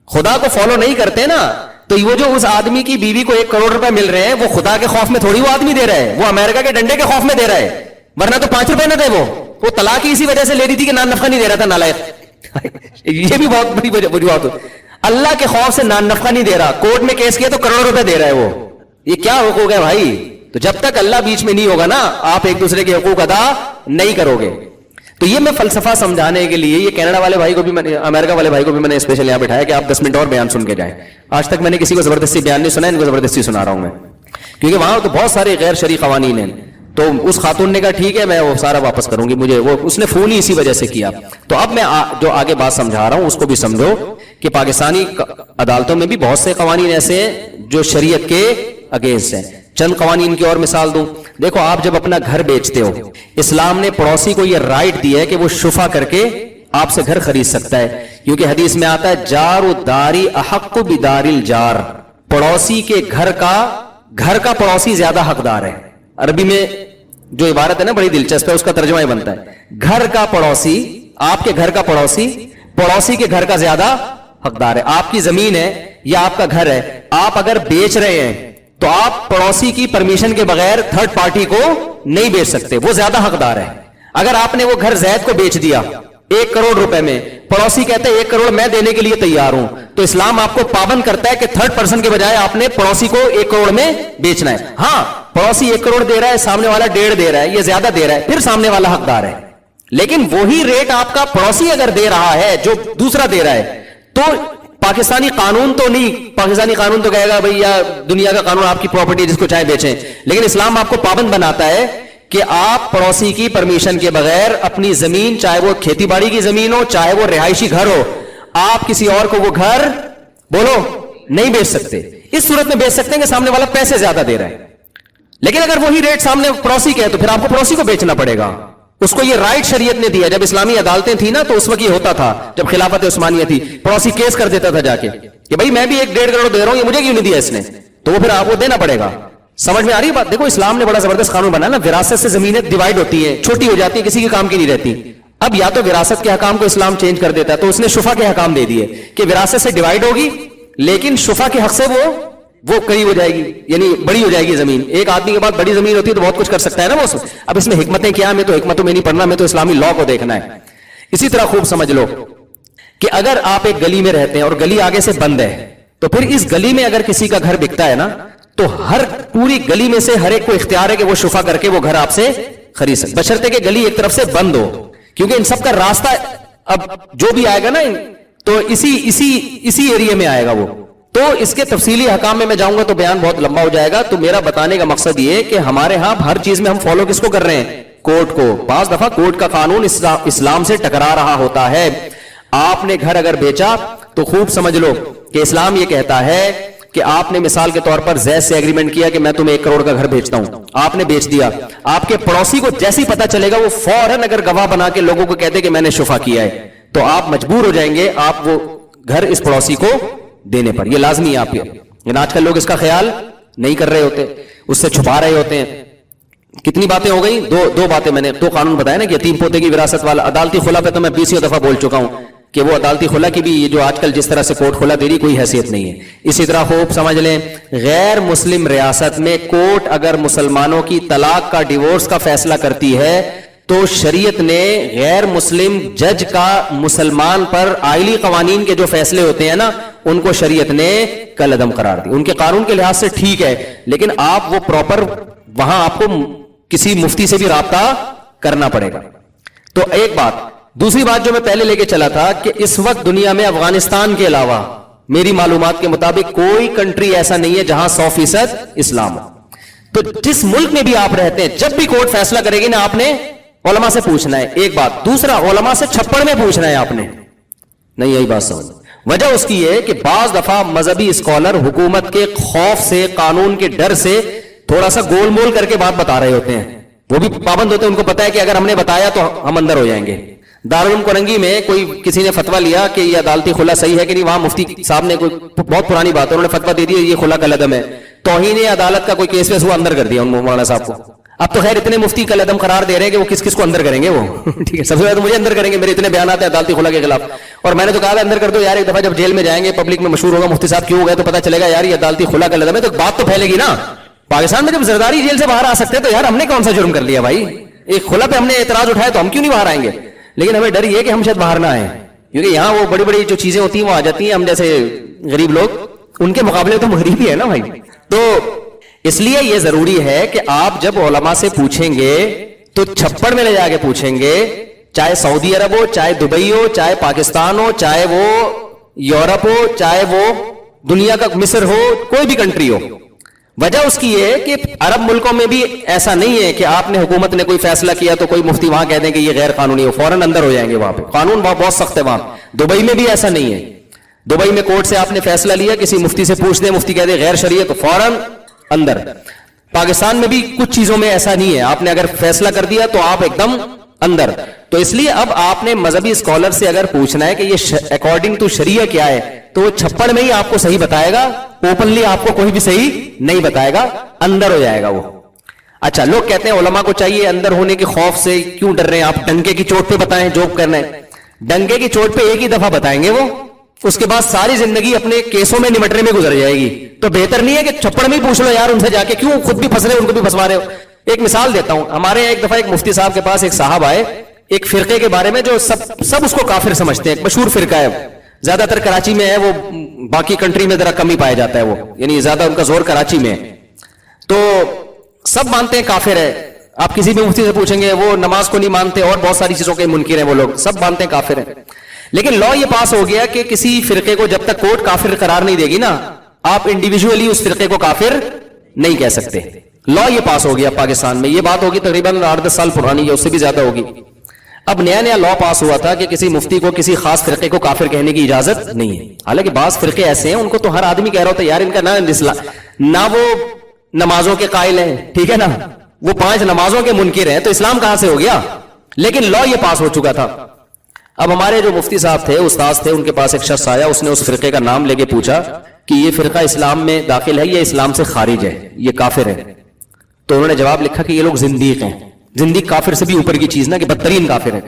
خدا کو فالو نہیں کرتے نا تو وہ جو اس آدمی کی بیوی کو 1 کروڑ روپے مل رہے ہیں وہ خدا کے خوف میں تھوڑی وہ آدمی دے رہا ہے, وہ امریکہ کے ڈنڈے کے خوف میں دے رہا ہے. ورنہ تو 5 روپے نہ دے, وہ طلاق ہی اسی وجہ سے لے رہی تھی کہ نان نفقہ نہیں دے رہا تھا نالائق. یہ بھی بہت بڑی وجوہات ہے. اللہ کے خوف سے نان نفقہ نہیں دے رہا, کورٹ میں کیس کیا تو کروڑوں روپے دے رہا ہے وہ. یہ کیا حقوق ہے بھائی؟ تو جب تک اللہ بیچ میں نہیں ہوگا نا آپ ایک دوسرے کے حقوق ادا نہیں کرو گے. تو یہ میں فلسفہ سمجھانے کے لیے یہ کینیڈا والے بھائی کو بھی امریکہ والے بھائی کو بھی میں نے اسپیشل یہاں بٹھایا کہ آپ 10 منٹ اور بیان سن کے جائیں. آج تک میں نے کسی کو زبردستی بیان نہیں سنا, ان کو زبردستی سنا رہا ہوں میں, کیونکہ وہاں تو بہت سارے غیر شرعی قوانین ہیں. تو اس خاتون نے کہا ٹھیک ہے میں وہ سارا واپس کروں گی, مجھے وہ اس نے فون ہی اسی وجہ سے کیا. تو اب میں جو آگے بات سمجھا رہا ہوں اس کو بھی سمجھو کہ پاکستانی عدالتوں میں بھی بہت سے قوانین ایسے ہیں جو شریعت کے اگینسٹ ہیں. چند قوانین کی اور مثال دوں. دیکھو آپ جب اپنا گھر بیچتے ہو, اسلام نے پڑوسی کو یہ رائٹ دی ہے کہ وہ شفا کر کے آپ سے گھر خرید سکتا ہے, کیونکہ حدیث میں آتا ہے جار داری احق بدار الجار, پڑوسی کے گھر کا پڑوسی زیادہ حقدار ہے. عربی میں جو عبارت ہے نا بڑی دلچسپ ہے, اس کا ترجمہ یہ بنتا ہے گھر کا پڑوسی, آپ کے گھر کا پڑوسی کے گھر کا زیادہ حقدار ہے. آپ کی زمین ہے یا آپ کا گھر ہے, آپ اگر بیچ رہے ہیں تو آپ پڑوسی کی پرمیشن کے بغیر تھرڈ پارٹی کو نہیں بیچ سکتے, وہ زیادہ حقدار ہے. اگر آپ نے وہ گھر زید کو بیچ دیا 1 کروڑ روپے میں, پڑوسی کہتے ہیں 1 کروڑ میں دینے کے لیے تیار ہوں, تو اسلام آپ کو پابند کرتا ہے کہ تھرڈ پرسن کے بجائے آپ نے پڑوسی کو 1 کروڑ میں بیچنا ہے. ہاں پڑوسی 1 کروڑ دے رہا ہے, سامنے والا 1.5 دے رہا ہے, یہ زیادہ دے رہا ہے, پھر سامنے والا حقدار ہے. لیکن وہی ریٹ آپ کا پڑوسی اگر دے رہا ہے جو دوسرا دے رہا ہے, تو پاکستانی قانون تو نہیں, پاکستانی قانون تو کہے گا بھئی یا دنیا کا قانون آپ کی پراپرٹی جس کو چاہے بیچیں, لیکن اسلام آپ کو پابند بناتا ہے کہ آپ پڑوسی کی پرمیشن کے بغیر اپنی زمین, چاہے وہ کھیتی باڑی کی زمین ہو چاہے وہ رہائشی گھر ہو, آپ کسی اور کو وہ گھر بولو نہیں بیچ سکتے. اس صورت میں بیچ سکتے ہیں کہ سامنے والا پیسے زیادہ دے رہا ہے, لیکن اگر وہی ریٹ سامنے پڑوسی کے ہے تو پھر آپ کو پڑوسی کو بیچنا پڑے گا. اس کو یہ رائٹ شریعت نے دیا. جب اسلامی عدالتیں تھیں نا تو اس وقت یہ ہوتا تھا, جب خلافت عثمانیہ تھی, پڑوسی کیس کر دیتا تھا جا کے کہ بھائی میں بھی 1.5 کروڑ دے رہا ہوں, یہ مجھے کیوں نہیں دیا اس نے, تو وہ پھر آپ کو دینا پڑے گا. سمجھ میں آ رہی بات؟ دیکھو اسلام نے بڑا زبردست قانون بنایا نا, وراثت سے زمینیں ڈیوائڈ ہوتی ہیں, چھوٹی ہو جاتی ہیں, کسی کے کام کی نہیں رہتی. اب یا تو وراثت کے حکام کو اسلام چینج کر دیتا ہے, تو اس نے شفا کے حکام دے دیے کہ وراثت سے ڈیوائڈ ہوگی لیکن شفا کے حق سے وہ قریب ہو جائے گی, یعنی بڑی ہو جائے گی زمین. ایک آدمی کے پاس بڑی زمین ہوتی ہے تو بہت کچھ کر سکتا ہے نا وہ. اب اس میں حکمتیں کیا, میں تو حکمتوں میں نہیں پڑھنا, میں تو اسلامی لا کو دیکھنا ہے. اسی طرح خوب سمجھ لو کہ اگر آپ ایک گلی میں رہتے ہیں اور گلی آگے سے بند ہے, تو پھر اس گلی میں اگر کسی کا گھر بکتا ہے نا, تو ہر پوری گلی میں سے ہر ایک کو اختیار ہے کہ وہ شفا کر کے وہ گھر آپ سے خرید سکے, بشرطے کہ گلی ایک طرف سے بند ہو, کیونکہ ان سب کا راستہ اب جو بھی آئے گا نا تو اسی ایریا میں آئے گا وہ. تو اس کے تفصیلی حکام میں جاؤں گا تو بیان بہت لمبا ہو جائے گا. تو میرا بتانے کا مقصد یہ کہ ہمارے ہاں ہر چیز میں ہم فالو کس کو کر رہے ہیں, کورٹ کو. بعض دفعہ کورٹ کا قانون اسلام سے ٹکرا رہا ہوتا ہے. آپ نے گھر اگر بیچا تو خوب سمجھ لو کہ اسلام یہ کہتا ہے کہ آپ نے مثال کے طور پر زید سے ایگریمنٹ کیا کہ میں تمہیں 1 کروڑ کا گھر بیچتا ہوں, آپ نے بیچ دیا. آپ کے پڑوسی کو جیسے ہی پتا چلے گا وہ فوراً اگر گواہ بنا کے لوگوں کو کہتے کہ میں نے شفا کیا ہے, تو آپ مجبور ہو جائیں گے آپ وہ گھر اس پڑوسی کو دینے پر. یہ لازمی ہے آپ کے, لیکن آج کل لوگ اس کا خیال نہیں کر رہے ہوتے, اس سے چھپا رہے ہوتے ہیں. کتنی باتیں ہو گئی, دو باتیں میں نے, 2 قانون بتایا نا کہ یتیم پوتے کی وراثت والا. عدالتی خلا پہ تو میں 20 دفعہ بول چکا ہوں کہ وہ عدالتی خلا کی بھی جو آج کل جس طرح سے کورٹ خلا دے رہی کوئی حیثیت نہیں ہے. اسی طرح خوب سمجھ لیں, غیر مسلم ریاست میں کورٹ اگر مسلمانوں کی طلاق کا, ڈیورس کا فیصلہ کرتی ہے تو شریعت نے غیر مسلم جج کا مسلمان پر آئلی قوانین کے جو فیصلے ہوتے ہیں نا ان کو شریعت نے کل عدم قرار دی. ان کے قانون کے لحاظ سے ٹھیک ہے, لیکن آپ وہ پراپر وہاں آپ کو کسی مفتی سے بھی رابطہ کرنا پڑے گا. تو ایک بات. دوسری بات جو میں پہلے لے کے چلا تھا کہ اس وقت دنیا میں افغانستان کے علاوہ میری معلومات کے مطابق کوئی کنٹری ایسا نہیں ہے جہاں 100% اسلام ہو. تو جس ملک میں بھی آپ رہتے ہیں, جب بھی کورٹ فیصلہ کرے گی نا آپ نے علماء سے پوچھنا ہے. ایک بات. دوسرا, علماء سے چھپڑ میں پوچھنا ہے آپ نے. نہیں یہی بات سمجھ. وجہ اس کی ہے کہ بعض دفعہ مذہبی اسکالر حکومت کے خوف سے, قانون کے ڈر سے تھوڑا سا گول مول کر کے بات بتا رہے ہوتے ہیں. وہ بھی پابند ہوتے ہیں, ان کو پتا ہے کہ اگر ہم نے بتایا تو ہم اندر ہو جائیں گے. دارالعلوم کرنگی میں کوئی کسی نے فتویٰ لیا کہ یہ عدالتی خلا صحیح ہے کہ نہیں, وہاں مفتی صاحب نے کوئی بہت پرانی بات ہے, انہوں نے فتویٰ دے دیا یہ خلا کل عدم ہے. توہین عدالت کا کوئی کیس ویس وہ اندر کر دیا ان مولانا صاحب کو. اب تو خیر اتنے مفتی کل عدم قرار دے رہے ہیں کہ وہ کس کو اندر کریں گے وہ. ٹھیک ہے, سب سے پہلے تو مجھے اندر کریں گے, میرے اتنے بیانات ہیں عدالتی خلا کے خلاف. اور میں نے تو کہا تھا اندر کر دو یار, ایک دفعہ جب جیل میں جائیں گے پبلک میں مشہور ہوگا مفتی صاحب کیوں ہو گئے, تو پتا چلے گا یار یہ عدالتی خلا کل عدم ہے, تو بات تو پھیلے گی نا. پاکستان میں جب زرداری جیل سے باہر آ سکتے ہیں تو یار ہم نے کون سا جرم کر لیا بھائی. ایک خلا پہ ہم نے اعتراض اٹھایا تو ہم کیوں نہیں باہر آئیں گے. لیکن ہمیں ڈر یہ کہ ہم شاید باہر نہ آئیں, کیونکہ یہاں وہ بڑی بڑی جو چیزیں ہوتی ہیں وہ آ جاتی ہیں, ہم جیسے غریب لوگ ان کے مقابلے تو غریب ہی ہے نا بھائی. تو اس لیے یہ ضروری ہے کہ آپ جب علماء سے پوچھیں گے تو چھپڑ میں لے جا کے پوچھیں گے, چاہے سعودی عرب ہو, چاہے دبئی ہو, چاہے پاکستان ہو, چاہے وہ یورپ ہو, چاہے وہ دنیا کا مصر ہو, کوئی بھی کنٹری ہو. وجہ اس کی یہ ہے کہ عرب ملکوں میں بھی ایسا نہیں ہے کہ آپ نے حکومت نے کوئی فیصلہ کیا تو کوئی مفتی وہاں کہہ دیں کہ یہ غیر قانونی ہے، فوراً اندر ہو جائیں گے، وہاں پہ قانون بہت سخت ہے. وہاں دبئی میں بھی ایسا نہیں ہے. دبئی میں کورٹ سے آپ نے فیصلہ لیا، کسی مفتی سے پوچھ دیں، مفتی کہہ دے غیر شرعی تو فوراً اندر. پاکستان میں بھی کچھ چیزوں میں ایسا نہیں ہے، آپ نے اگر فیصلہ کر دیا تو آپ ایک دم اندر. تو اس لیے اب آپ نے مذہبی اسکالر سے اگر پوچھنا ہے کہ یہ اکارڈنگ ٹو شریعہ کیا ہے تو وہ چھپڑ میں ہی آپ کو صحیح بتائے گا، اوپنلی آپ کو کوئی بھی صحیح نہیں بتائے گا، اندر ہو جائے گا وہ. اچھا، لوگ کہتے ہیں علماء کو چاہیے اندر ہونے کے خوف سے کیوں ڈر رہے ہیں آپ، ڈنکے کی چوٹ پہ بتائیں جو کرنا ہے. ڈنکے کی چوٹ پہ ایک ہی دفعہ بتائیں گے وہ، اس کے بعد ساری زندگی اپنے کیسوں میں نمٹنے میں گزر جائے گی. تو بہتر نہیں ہے کہ چھپڑ میں ہی پوچھ لو یار ان سے جا کے، کیوں خود بھی پھنس رہے ان کو بھی پھنسوا رہے ہو. ایک مثال دیتا ہوں، ہمارے یہاں ایک دفعہ ایک مفتی صاحب کے پاس ایک صاحب آئے ایک فرقے کے بارے میں جو سب اس کو کافر سمجھتے ہیں، ایک مشہور فرقہ ہے، زیادہ تر کراچی میں ہے وہ، باقی کنٹری میں ذرا کم ہی پایا جاتا ہے وہ، یعنی زیادہ ان کا زور کراچی میں ہے. تو سب مانتے ہیں کافر ہے. آپ کسی بھی مفتی سے پوچھیں گے وہ نماز کو نہیں مانتے اور بہت ساری چیزوں کے منکر ہیں، وہ لوگ سب مانتے ہیں کافر ہیں. لیکن لا یہ پاس ہو گیا کہ کسی فرقے کو جب تک کورٹ کافر قرار نہیں دے گی نا، آپ انڈیویجولی اس فرقے کو کافر نہیں کہہ سکتے. لا یہ پاس ہو گیا پاکستان میں، یہ بات ہوگی تقریباً 8-10 سال پرانی ہے، اس سے بھی زیادہ ہوگی. اب نیا نیا لا پاس ہوا تھا کہ کسی مفتی کو کسی خاص فرقے کو کافر کہنے کی اجازت نہیں ہے. حالانکہ بعض فرقے ایسے ہیں ان کو تو ہر آدمی کہہ رہا ہوتا ہے یار ان کا نہ وہ نمازوں کے قائل ہیں، ٹھیک ہے نا، وہ 5 نمازوں کے منکر ہیں، تو اسلام کہاں سے ہو گیا. لیکن لا یہ پاس ہو چکا تھا. اب ہمارے جو مفتی صاحب تھے، استاذ تھے، ان کے پاس ایک شخص آیا، اس نے اس فرقے کا نام لے کے پوچھا کہ یہ فرقہ اسلام میں داخل ہے یا اسلام سے خارج ہے، یہ کافر ہے. تو انہوں نے جواب لکھا کہ یہ لوگ زندیق ہیں. زندیق کافر سے بھی اوپر کی چیز نا، کہ بدترین کافر ہے.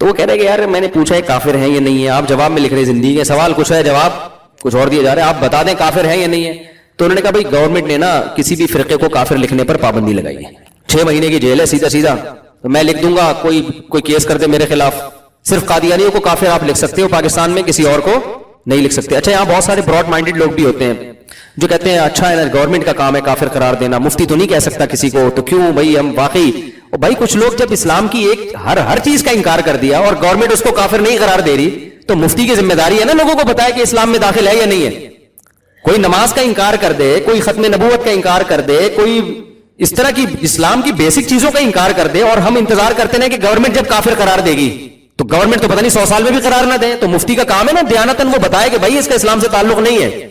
تو وہ کہہ رہے کہ یار میں نے پوچھا ہے کافر ہیں یا نہیں ہے، آپ جواب میں لکھ رہے زندیق ہے، سوال کچھ ہے جواب کچھ اور دیا جا رہا ہے، آپ بتا دیں کافر ہیں یا نہیں ہے. تو انہوں نے کہا بھائی گورنمنٹ نے نا کسی بھی فرقے کو کافر لکھنے پر پابندی لگائی ہے، 6 مہینے کی جیل ہے سیدھا. تو میں لکھ دوں گا، کوئی کیس کر دے میرے خلاف، صرف قادیانیوں کو کافر آپ لکھ سکتے ہو پاکستان میں، کسی اور کو نہیں لکھ سکتے. اچھا، یہاں بہت سارے براڈ مائنڈڈ لوگ بھی ہوتے ہیں جو کہتے ہیں اچھا ہے گورنمنٹ کا کام ہے کافر قرار دینا، مفتی تو نہیں کہہ سکتا کسی کو، تو کیوں بھائی ہم واقعی. اور بھائی کچھ لوگ جب اسلام کی ایک ہر چیز کا انکار کر دیا اور گورنمنٹ اس کو کافر نہیں قرار دے رہی، تو مفتی کی ذمہ داری ہے نا لوگوں کو بتایا کہ اسلام میں داخل ہے یا نہیں ہے. کوئی نماز کا انکار کر دے، کوئی ختم نبوت کا انکار کر دے، کوئی اس طرح کی اسلام کی بیسک چیزوں کا انکار کر دے، اور ہم انتظار کرتے ہیں کہ گورنمنٹ جب کافر قرار دے گی تو گورنمنٹ تو پتہ نہیں 100 سال میں بھی قرار نہ دے. تو مفتی کا کام ہے نا دیانتاً وہ بتائے کہ بھائی اس کا اسلام سے تعلق نہیں ہے.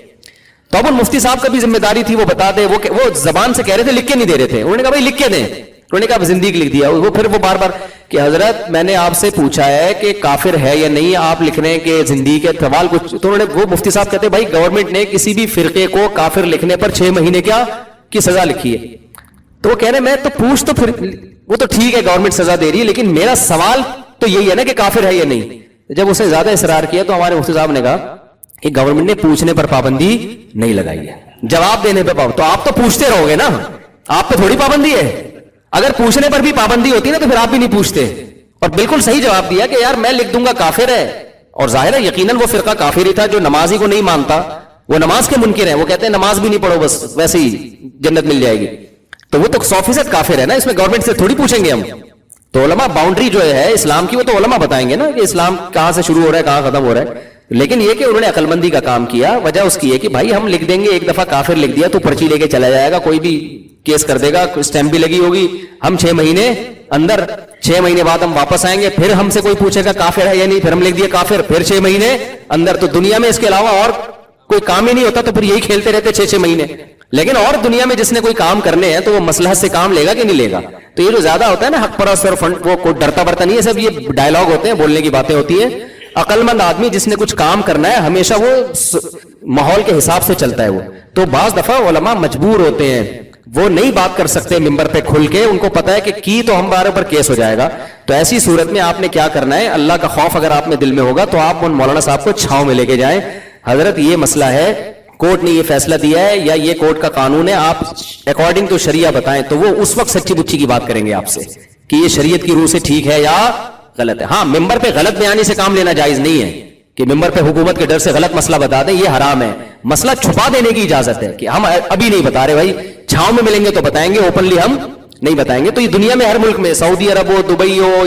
تو اب ان مفتی صاحب کا بھی ذمہ داری تھی وہ بتا دے. وہ زبان سے کہہ رہے تھے، لکھ کے نہیں دے رہے تھے. انہوں نے کہا بھائی لکھ کے دیں. انہوں نے کہا زندگی لکھ دیا. وہ پھر وہ بار بار کہ حضرت میں نے آپ سے پوچھا ہے کہ کافر ہے یا نہیں، آپ لکھ رہے ہیں کہ زندگی کے سوال کچھ. تو انہوں نے وہ مفتی صاحب کہتے بھائی گورنمنٹ نے کسی بھی فرقے کو کافر لکھنے پر 6 مہینے کی سزا لکھی ہے. تو وہ کہہ رہے میں تو پوچھ تو پھر وہ تو ٹھیک ہے گورنمنٹ سزا دے رہی ہے، لیکن میرا سوال تو یہی ہے نا کہ کافر ہے یا نہیں. جب اسے زیادہ اصرار کیا تو ہمارے مفتی صاحب نے کہا کہ گورنمنٹ نے پوچھنے پر پابندی نہیں لگائی ہے، جواب دینے پہ پابندی. تو آپ تو پوچھتے رہو گے نا، آپ پہ تھوڑی پابندی ہے. اگر پوچھنے پر بھی پابندی ہوتی نا تو پھر آپ بھی نہیں پوچھتے. اور بالکل صحیح جواب دیا کہ یار میں لکھ دوں گا کافر ہے. اور ظاہر ہے یقیناً وہ فرقہ کافر ہی تھا جو نمازی کو نہیں مانتا، وہ نماز کے منکر ہیں، وہ کہتے ہیں نماز بھی نہیں پڑھو بس ویسے ہی جنت مل جائے گی. تو وہ تو 100% کافر ہے نا، اس میں گورنمنٹ سے تھوڑی پوچھیں گے ہم. تو علماء باؤنڈری جو ہے اسلام کی وہ تو علماء بتائیں گے نا کہ اسلام کہاں سے شروع ہو رہا ہے کہاں ختم ہو رہا ہے. لیکن یہ کہ انہوں نے عقل مندی کا کام کیا. وجہ اس کی ہے کہ بھائی ہم لکھ دیں گے، ایک دفعہ کافر لکھ دیا تو پرچی لے کے چلا جائے گا، کوئی بھی کیس کر دے گا، اسٹیمپ بھی لگی ہوگی، ہم 6 مہینے اندر، 6 مہینے بعد ہم واپس آئیں گے، پھر ہم سے کوئی پوچھے گا کافر ہے یا نہیں، پھر ہم لکھ دیے کافر، پھر 6 مہینے اندر. تو دنیا میں اس کے علاوہ اور کوئی کام ہی نہیں ہوتا، تو پھر یہی کھیلتے رہتے 6 مہینے. لیکن اور دنیا میں جس نے کوئی کام کرنے ہیں تو وہ مصلحت سے کام لے گا کہ نہیں لے گا. تو یہ جو زیادہ ہوتا ہے نا حق پرست اور فنڈ، وہ کوئی ڈرتا برتا نہیں ہے، سب یہ ڈائلاگ ہوتے ہیں، بولنے کی باتیں ہوتی ہیں. عقل مند آدمی جس نے کچھ کام کرنا ہے ہمیشہ وہ ماحول کے حساب سے چلتا ہے. وہ تو بعض دفعہ علماء مجبور ہوتے ہیں، وہ نہیں بات کر سکتے ممبر پہ کھل کے، ان کو پتا ہے کہ کی تو ہمارے اوپر کیس ہو جائے گا. تو ایسی صورت میں آپ نے کیا کرنا ہے، اللہ کا خوف اگر آپ میں دل میں ہوگا تو آپ ان مولانا صاحب کو چھاؤں میں لے کے جائیں. حضرت یہ مسئلہ ہے، کورٹ نے یہ فیصلہ دیا ہے یا یہ کورٹ کا قانون ہے، آپ اکارڈنگ ٹو شریعہ بتائیں. تو وہ اس وقت سچی بچی کی بات کریں گے آپ سے کہ یہ شریعت کی روح سے ٹھیک ہے یا غلط ہے. ہاں ممبر پہ غلط بیانی سے کام لینا جائز نہیں ہے کہ ممبر پہ حکومت کے ڈر سے غلط مسئلہ بتا دیں، یہ حرام ہے. مسئلہ چھپا دینے کی اجازت ہے کہ ہم ابھی نہیں بتا رہے، بھائی چھاؤں میں ملیں گے تو بتائیں گے، اوپنلی ہم نہیں بتائیں گے. تو یہ دنیا میں ہر ملک میں، سعودی عرب ہو، دبئی ہو،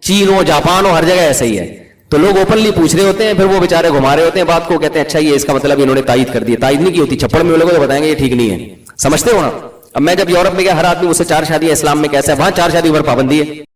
چین ہو، جاپان ہو، ہر جگہ ایسا ہی ہے. تو لوگ اوپنلی پوچھ رہے ہوتے ہیں، پھر وہ بیچارے گھما رہے ہوتے ہیں بات کو، کہتے ہیں اچھا یہ اس کا مطلب انہوں نے تائید کر دیا. تائید نہیں کی ہوتی، چھپڑ میں لوگوں کو بتائیں گے یہ ٹھیک نہیں ہے. سمجھتے ہو نا؟ اب میں جب یورپ میں گیا ہر آدمی مجھ سے 4 شادی اسلام میں کیسا ہے, وہاں 4 شادی پر پابندی ہے.